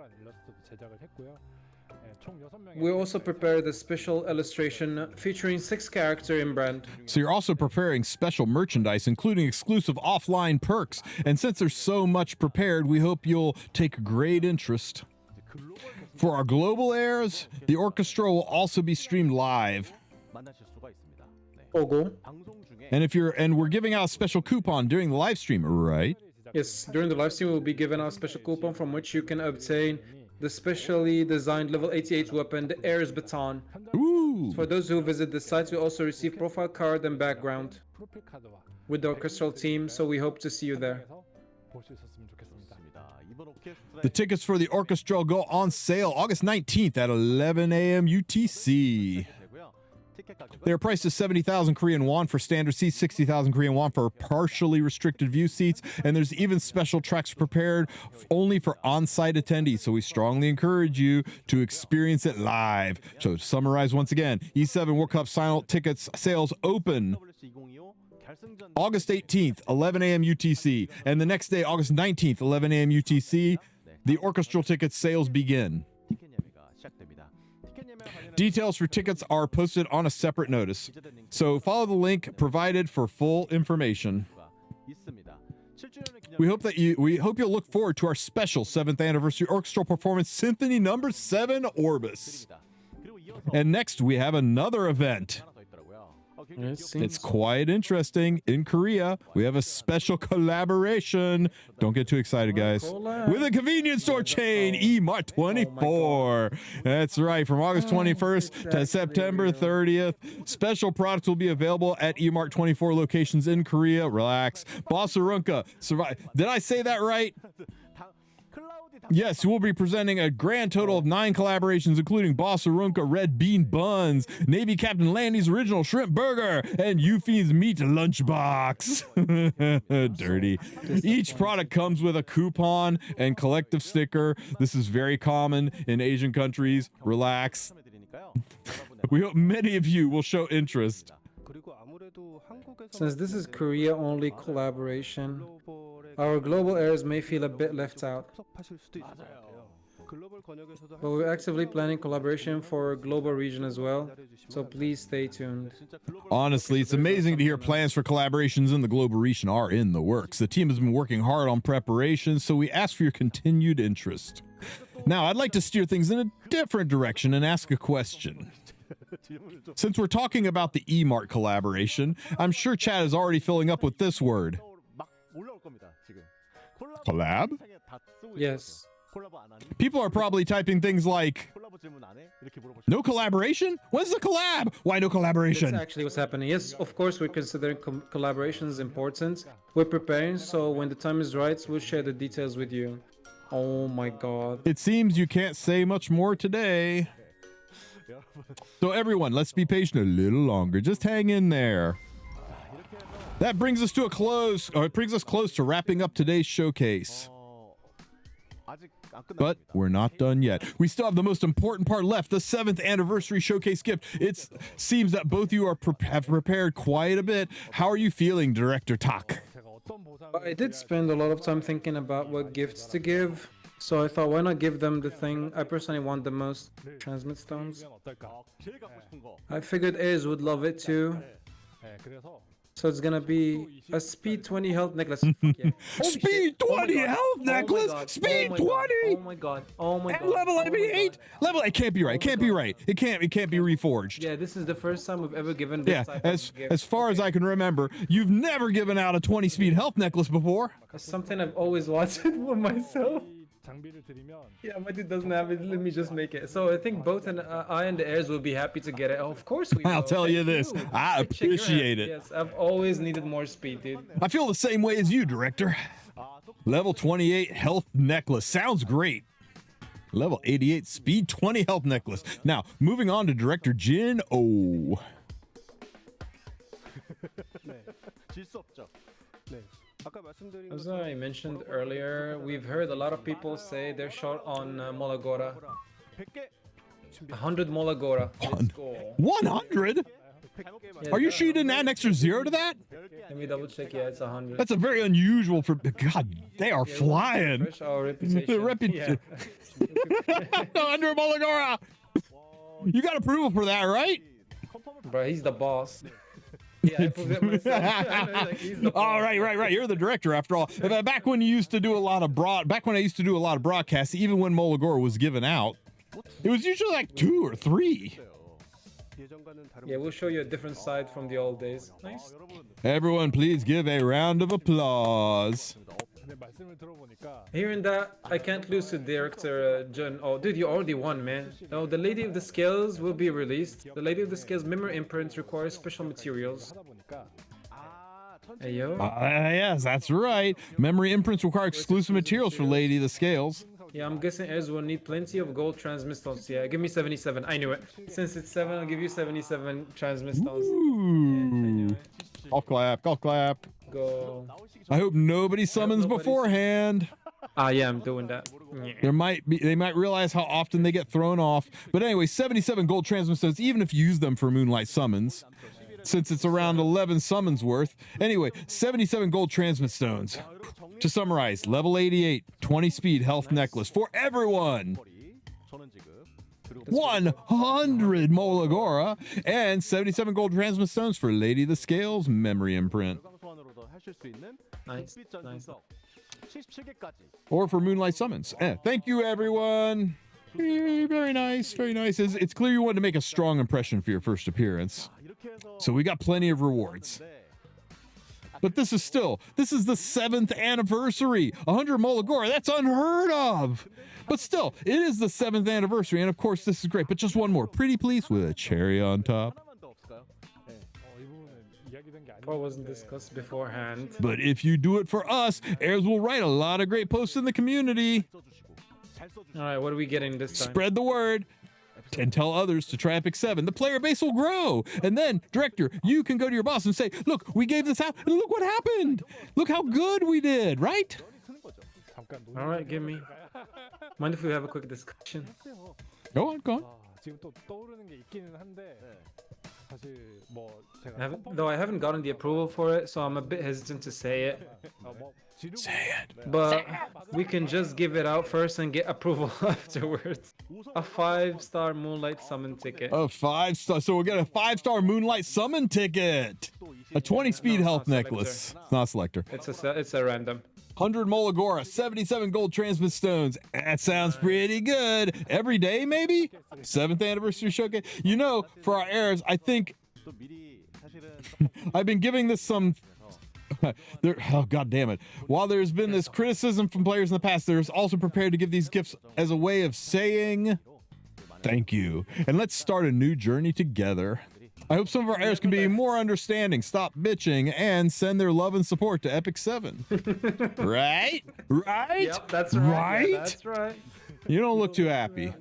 we also prepared a special illustration featuring 6-character Emart. So you're also preparing special merchandise, including exclusive offline perks. And since there's so much prepared, we hope you'll take great interest. For our global airs, the orchestra will also be streamed live. Ogre. And we're giving out a special coupon during the live stream, right? Yes, during the live stream we'll be giving out a special coupon from which you can obtain the specially designed level 88 weapon, the Air's Baton. Ooh. For those who visit the site, we also receive profile card and background with the orchestral team, so we hope to see you there. The tickets for the orchestra go on sale August 19th at 11 a.m. UTC. They are priced at 70,000 Korean won for standard seats, 60,000 Korean won for partially restricted view seats, and there's even special tracks prepared only for on-site attendees, so we strongly encourage you to experience it live. So to summarize once again, E7 World Cup final tickets sales open August 18th, 11 a.m. UTC, and the next day, August 19th, 11 a.m. UTC, the orchestral ticket sales begin. Details for tickets are posted on a separate notice, so follow the link provided for full information. We hope you'll look forward to our special 7th anniversary orchestral performance, Symphony Number 7 Orbis. And next we have another event. It's quite interesting. In Korea, we have a special collaboration. Don't get too excited, guys. With a convenience store chain, Emart 24. That's right. From August 21st to September 30th, special products will be available at Emart 24 locations in Korea. Relax. Bossarunka, survive. Did I say that right? Yes, we'll be presenting a grand total of 9 collaborations, including Bossarunka Red Bean Buns, Navy Captain Landy's Original Shrimp Burger, and Yufi's Meat Lunchbox. Dirty. Each product comes with a coupon and collective sticker. This is very common in Asian countries. Relax. We hope many of you will show interest. Since this is Korea-only collaboration, our global heirs may feel a bit left out. But we're actively planning collaboration for a global region as well, so please stay tuned. Honestly, it's amazing to hear plans for collaborations in the global region are in the works. The team has been working hard on preparations, so we ask for your continued interest. Now, I'd like to steer things in a different direction and ask a question. Since we're talking about the Emart collaboration, I'm sure chat is already filling up with this word. Collab? Yes. People are probably typing things like, no collaboration? When's the collab? Why no collaboration? That's actually what's happening. Yes, of course, we're considering collaborations important. We're preparing, so when the time is right, we'll share the details with you. Oh my god. It seems you can't say much more today. So everyone, let's be patient a little longer. Just hang in there. That brings us to a close, or it brings us close to wrapping up today's showcase. But we're not done yet. We still have the most important part left, the 7th anniversary showcase gift. It seems that both of you have prepared quite a bit. How are you feeling, Director Tak? I did spend a lot of time thinking about what gifts to give. So I thought, why not give them the thing I personally want the most, transmit stones. 그러면 어떨까? 제일 갖고 싶은 거. I figured Ayers would love it too. 네, 그래서 So it's gonna be a speed 20 health necklace. Fuck yeah. Holy Speed shit. Oh my 20 God. health Oh my necklace. God. Speed Oh my 20. God. Oh my god. Oh my god. And level Oh my 88. God. Level. It can't be right. It can't be right. It can't be reforged. Yeah, this is the first time we've ever given this Yeah, type as of gift. as far as I can remember, you've never given out a 20 speed health necklace before. It's something I've always wanted for myself. 이 장비를 드리면 Yeah, my dude doesn't have it. Let me just make it. So I think both I and the heirs will be happy to get it. Oh, of course we will. I'll tell you Thank this, I Shake your hand. appreciate it. Yes, I've always needed more speed, dude. I feel the same way as you, Director. Level 28 health necklace. Sounds great. Level 88 speed 20 health necklace. Now, moving on to Director Jin. Oh. 질 수 없죠. 네. 아까 말씀드린 As I mentioned earlier, we've heard a lot of people say they're short on Molagora. 100개. 100 Molagora. Let's go. 100? Are you sure you didn't add an extra zero to that? Let me double check. Yeah, it's 100. That's a very unusual for. God, they are flying. Refresh our reputation. Yeah. 100 Molagora. You got approval for that, right? Bro, he's the boss. Yeah, I proved it myself. Like, he's the Oh, boss. right. You're the director after all. Back when you used to do a lot of broadcasts, even when Molagora was given out, it was usually like 2 or 3. 예전과는 다른 Yeah, we'll show you a different side from the old days. Nice. Everyone, please give a round of applause. 근데 말씀을 들어보니까 Hearing that, I can't lose to director John. Oh, dude, you already won, man. No, the Lady of the Scales will be released. The Lady of the Scales memory imprint requires special materials. 하다 보니까 Hey, yo. Yes, that's right. Memory imprints require exclusive materials for Lady of the Scales. Yeah, I'm guessing heirs will need plenty of gold transmit stones. Yeah, give me 77. I knew it. Since it's 7, I'll give you 77 transmit stones. Ooh. Golf clap. Go. I hope nobody summons beforehand. Yeah, I'm doing that. They might realize how often they get thrown off. But anyway, 77 gold transmit stones, even if you use them for Moonlight summons, since it's around 11 summons worth. Anyway, 77 gold transmit stones. To summarize, level 88, 20 speed health necklace for everyone. 100 Molagora and 77 gold transmit stones for Lady of the Scales memory imprint. Nice. Nice. Or for Moonlight summons. Thank you, everyone. Very nice. Very nice. It's clear you wanted to make a strong impression for your first appearance. So we got plenty of rewards. But this is the 7th anniversary. 100 Molagora, that's unheard of. But still, it is the 7th anniversary, and of course this is great. But just one more, pretty please, with a cherry on top. 이 부분은 이야기된 게 아니고 What wasn't discussed beforehand. But if you do it for us, heirs will write a lot of great posts in the community. Alright, what are we getting this time? Spread the word and tell others to try Epic 7. The player base will grow. And then, director, you can go to your boss and say, look, we gave this out, and look what happened. Look how good we did, right? 잠깐 Alright, give me. Mind if we have a quick discussion? Go on. 지금 또 떠오르는 게 있기는 한데 사실 뭐 제가 Though I haven't gotten the approval for it, so I'm a bit hesitant to say it. 뭐 Say it. But we can just give it out first and get approval afterwards. A 5-star Moonlight Summon ticket. A 5-star. So we'll get a 5-star Moonlight Summon ticket. A 20 speed No, health it's not necklace. It's not selector. It's a random. 100 Molagora, 77 gold transmit stones. That sounds pretty good. Every day, maybe? 7th anniversary showcase. You know, for our heirs, I think I've been giving this some. Oh, God damn it. While there's been this criticism from players in the past, there's also prepared to give these gifts as a way of saying thank you. And let's start a new journey together. I hope some of our heirs can be more understanding, stop bitching, and send their love and support to Epic 7. Right? Yep, that's right. Right? Yeah, that's right. You don't look too happy.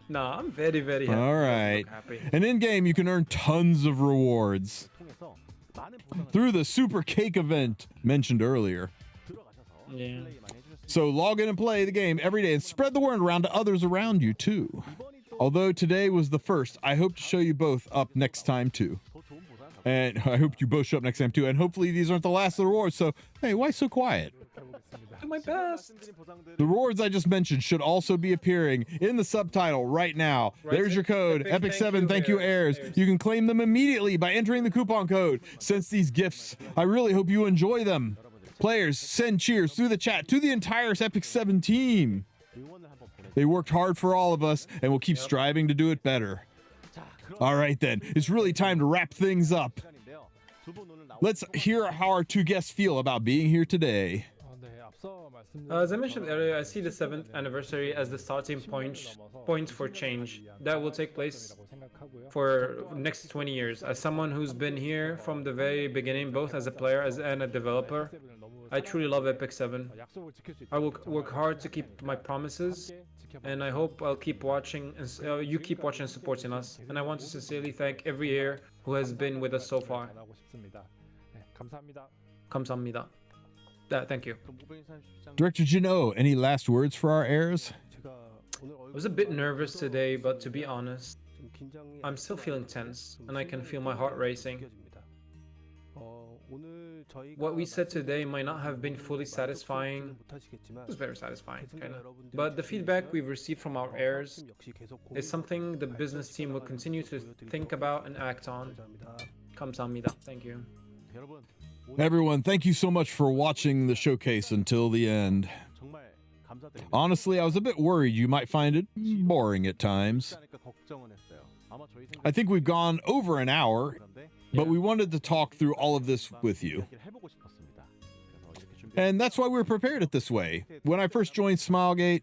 No, I'm very, very happy. All right. Happy. And in game, you can earn tons of rewards through the Super Cake event mentioned earlier. Yeah. So log in and play the game every day and spread the word around to others around you too. Although today was the first, I hope to show you both up next time too. And I hope you both show up next time too. And hopefully these aren't the last of the rewards. So, hey, why so quiet? Do my best. The rewards I just mentioned should also be appearing in the subtitle right now. Right, There's your code, Epic7 Thank You Heirs. You can claim them immediately by entering the coupon code. Since these gifts, I really hope you enjoy them. Players, send cheers through the chat to the entire Epic7 team. They worked hard for all of us and will keep striving to do it better. All right then, it's really time to wrap things up. Let's hear how our two guests feel about being here today. As I mentioned earlier, I see the 7th anniversary as the starting point for change that will take place for next 20 years. As someone who's been here from the very beginning, both as a player and a developer, I truly love Epic 7. I will work hard to keep my promises, and I hope I'll keep watching and you keep watching and supporting us. And I want to sincerely thank every year who has been with us so far. 감사합니다. Thank you. Director Jino, any last words for our heirs? I was a bit nervous today, but to be honest, I'm still feeling tense, and I can feel my heart racing. What we said today might not have been fully satisfying. It was very satisfying, kind of. But the feedback we've received from our heirs is something the business team will continue to think about and act on. 감사합니다. Thank you. Everyone, thank you so much for watching the showcase until the end. Honestly, I was a bit worried you might find it boring at times. I think we've gone over an hour, but we wanted to talk through all of this with you. And that's why we're prepared it this way. When I first joined Smilegate,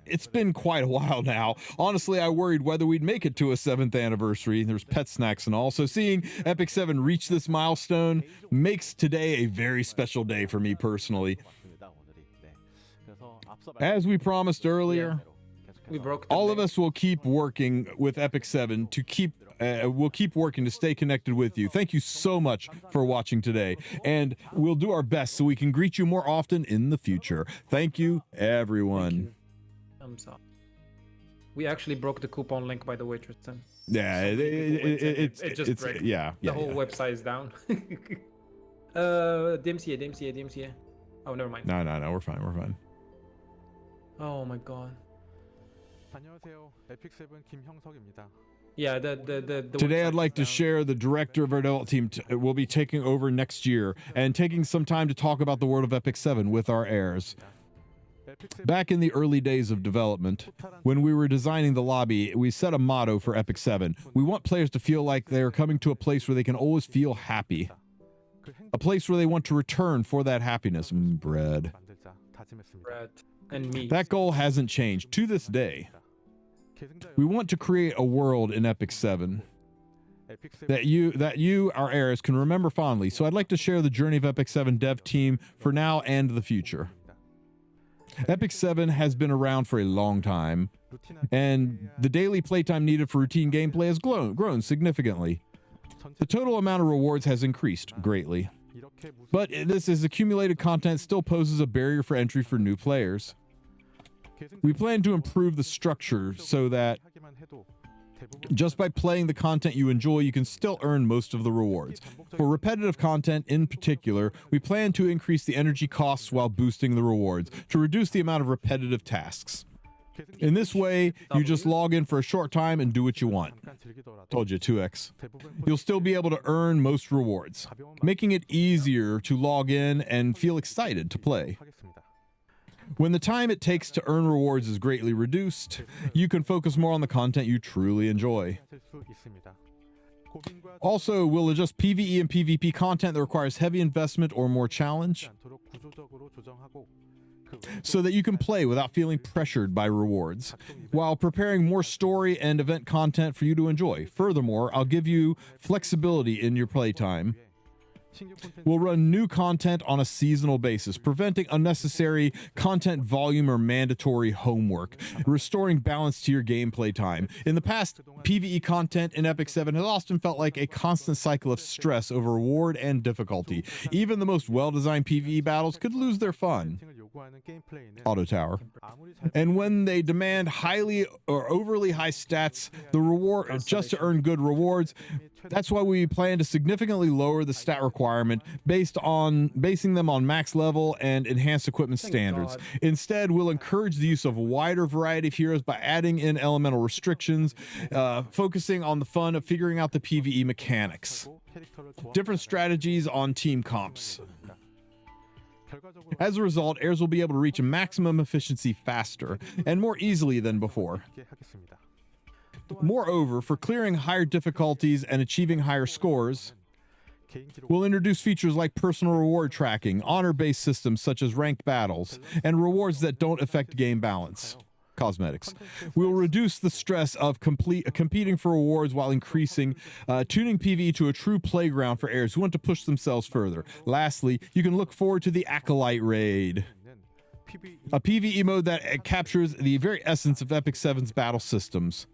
it's been quite a while now. Honestly, I worried whether we'd make it to a 7th anniversary. There's pet snacks and all. So seeing Epic 7 reach this milestone makes today a very special day for me personally. As we promised earlier, all of us will keep working with Epic 7 to we'll keep working to stay connected with you. Thank you so much for watching today, and we'll do our best so we can greet you more often in the future. Thank you, everyone. Thumbs up. We actually broke the coupon link, by the way, Tristan. Yeah, it just broke. Yeah, the whole website is down. DMCA. Oh, never mind. No, we're fine. Oh my god. 안녕하세요. 에픽7 김형석입니다. Yeah, the Today I'd like to share the director of our development team will be taking over next year and taking some time to talk about the world of Epic 7 with our heirs. Back in the early days of development, when we were designing the lobby, we set a motto for Epic 7. We want players to feel like they are coming to a place where they can always feel happy. A place where they want to return for that happiness. Bread. And meat. That goal hasn't changed to this day. We want to create a world in Epic 7 that you, our heirs, can remember fondly. So I'd like to share the journey of Epic 7 dev team for now and the future. Epic 7 has been around for a long time, and the daily playtime needed for routine gameplay has grown significantly. The total amount of rewards has increased greatly. But this accumulated content still poses a barrier for entry for new players. We plan to improve the structure so that just by playing the content you enjoy, you can still earn most of the rewards. For repetitive content in particular, we plan to increase the energy costs while boosting the rewards to reduce the amount of repetitive tasks. In this way, you just log in for a short time and do what you want. Told you, 2x. You'll still be able to earn most rewards, making it easier to log in and feel excited to play. When the time it takes to earn rewards is greatly reduced, you can focus more on the content you truly enjoy. Also, we'll adjust PvE and PvP content that requires heavy investment or more challenge, so that you can play without feeling pressured by rewards, while preparing more story and event content for you to enjoy. Furthermore, I'll give you flexibility in your playtime. We'll run new content on a seasonal basis, preventing unnecessary content volume or mandatory homework, restoring balance to your gameplay time. In the past, PvE content in Epic 7 has often felt like a constant cycle of stress over reward and difficulty. Even the most well-designed PvE battles could lose their fun. Auto Tower. And when they demand highly or overly high stats, the reward just to earn good rewards, That's why we plan to significantly lower the stat requirement basing them on max level and enhanced equipment standards. God. Instead, we'll encourage the use of a wider variety of heroes by adding in elemental restrictions, focusing on the fun of figuring out the PvE mechanics. Different strategies on team comps. As a result, heirs will be able to reach maximum efficiency faster and more easily than before. Moreover, for clearing higher difficulties and achieving higher scores, we'll introduce features like personal reward tracking, honor-based systems such as ranked battles, and rewards that don't affect game balance. Cosmetics. We'll reduce the stress of competing for rewards while tuning PvE to a true playground for heirs who want to push themselves further. Lastly, you can look forward to the Acolyte Raid, a PvE mode that captures the very essence of Epic 7's battle systems.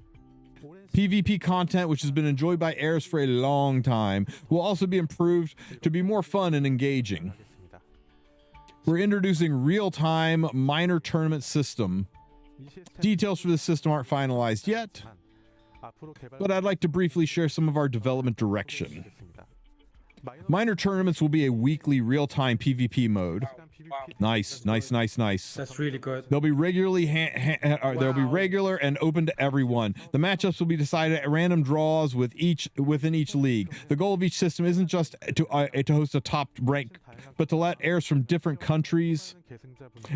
PvP content, which has been enjoyed by heirs for a long time, will also be improved to be more fun and engaging. We're introducing real-time minor tournament system. Details for this system aren't finalized yet, but I'd like to briefly share some of our development direction. Minor tournaments will be a weekly real-time PvP mode. Nice. That's really good. They'll be they'll be regular and open to everyone. The matchups will be decided at random draws within each league. The goal of each system isn't just to host a top rank, but to let heirs from different countries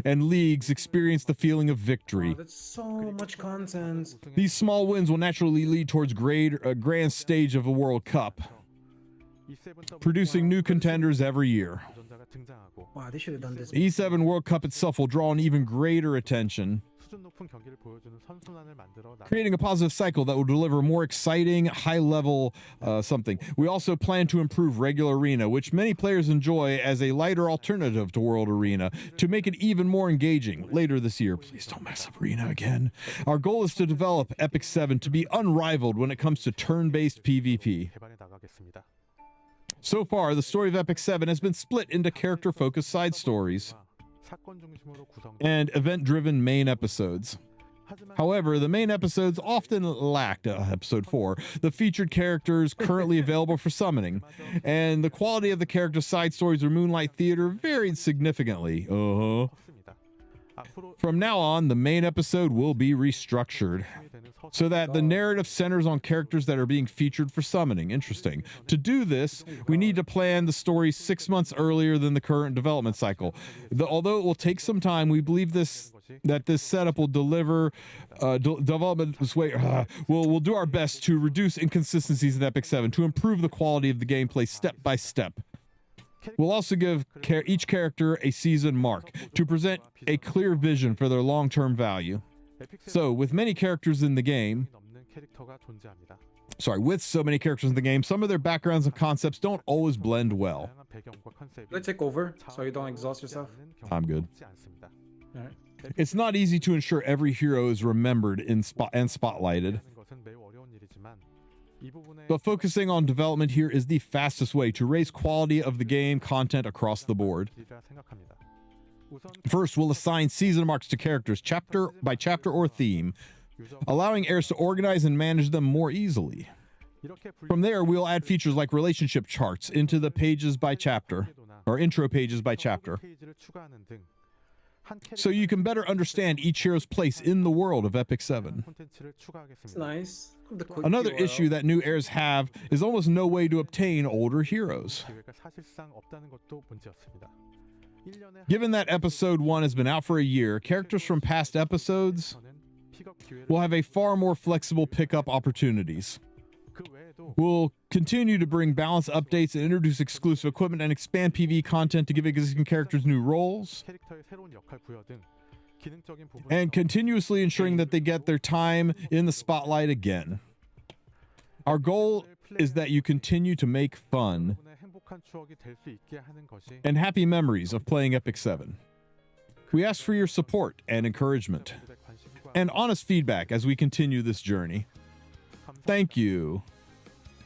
and leagues experience the feeling of victory. Oh, that's so much content. These small wins will naturally lead towards a grand stage of a World Cup, producing new contenders every year. Wow, they should have done this. E7 World Cup itself will draw an even greater attention, creating a positive cycle that will deliver more exciting, high-level something. We also plan to improve regular arena, which many players enjoy as a lighter alternative to World Arena, to make it even more engaging later this year. Please don't mess up Arena again. Our goal is to develop Epic 7 to be unrivaled when it comes to turn-based PvP. So far, the story of Epic 7 has been split into character-focused side stories and event-driven main episodes. However, the main episodes often lacked, episode 4, the featured characters currently available for summoning, and the quality of the character side stories or Moonlight Theater varied significantly. From now on, the main episode will be restructured so that the narrative centers on characters that are being featured for summoning. Interesting. To do this, we need to plan the story 6 months earlier than the current development cycle. Although it will take some time, we believe that this setup will deliver development this way. We'll do our best to reduce inconsistencies in Epic 7 to improve the quality of the gameplay step by step. We'll also give each character a season mark to present a clear vision for their long-term value. So, with so many characters in the game, some of their backgrounds and concepts don't always blend well. Let's take over so you don't exhaust yourself. I'm good. All right. It's not easy to ensure every hero is remembered and spotlighted. But focusing on development here is the fastest way to raise quality of the game content across the board. First, we'll assign season marks to characters chapter by chapter or theme, allowing heirs to organize and manage them more easily. From there, we'll add features like relationship charts into the pages by chapter, or intro pages by chapter, so you can better understand each hero's place in the world of Epic 7. It's nice. Another issue that new heirs have is almost no way to obtain older heroes. Given that episode 1 has been out for a year, characters from past episodes will have a far more flexible pickup opportunities. We'll continue to bring balanced updates and introduce exclusive equipment and expand PvE content to give existing characters new roles, and continuously ensuring that they get their time in the spotlight again. Our goal is that you continue to make fun and happy memories of playing Epic 7. We ask for your support and encouragement, and honest feedback as we continue this journey. Thank you.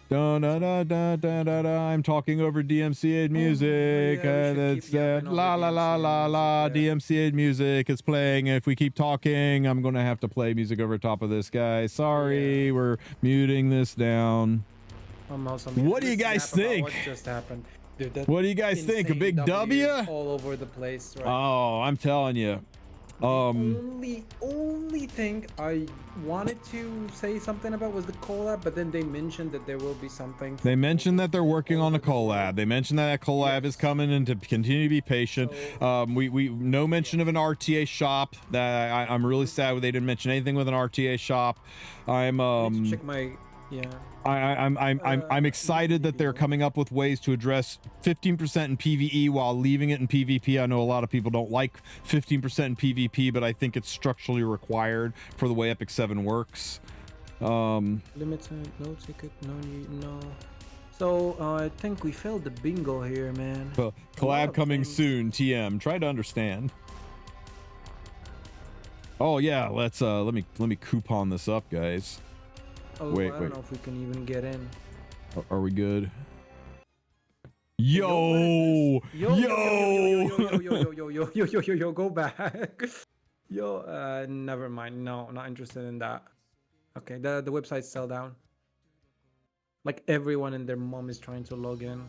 Da, da, da, da, da, da, da. I'm talking over DMCA music. That's la la la la la. DMCA music is playing. If we keep talking, I'm gonna have to play music over top of this guy. Sorry, we're muting this down. I'm also What do you This guys snap about think? What just happened? Dude, that What do you guys think? A insane big W? all over the place, right? Oh, I'm telling you. Only thing I wanted to say something about was the collab, but then they mentioned that there will be something. They mentioned that they're working on a collab. They mentioned that collab is coming and to continue to be patient. We no mention of an RTA shop. That I'm really sad they didn't mention anything with an RTA shop. I need to check my I'm excited that they're coming up with ways to address 15% in PvE while leaving it in PvP. I know a lot of people don't like 15% in PvP, but I think it's structurally required for the way Epic 7 works. Limited, no ticket, no need, no. So I think we failed the bingo here, man. Well, collab coming soon. TM. Try to understand. Oh yeah, let's let me coupon this up, guys. Oh, wait, I don't know if we can even get in. Are we good? Yo, Yo, go back. Yo, never mind. No, not interested in that. Okay, the website's still down. Like everyone and their mom is trying to log in.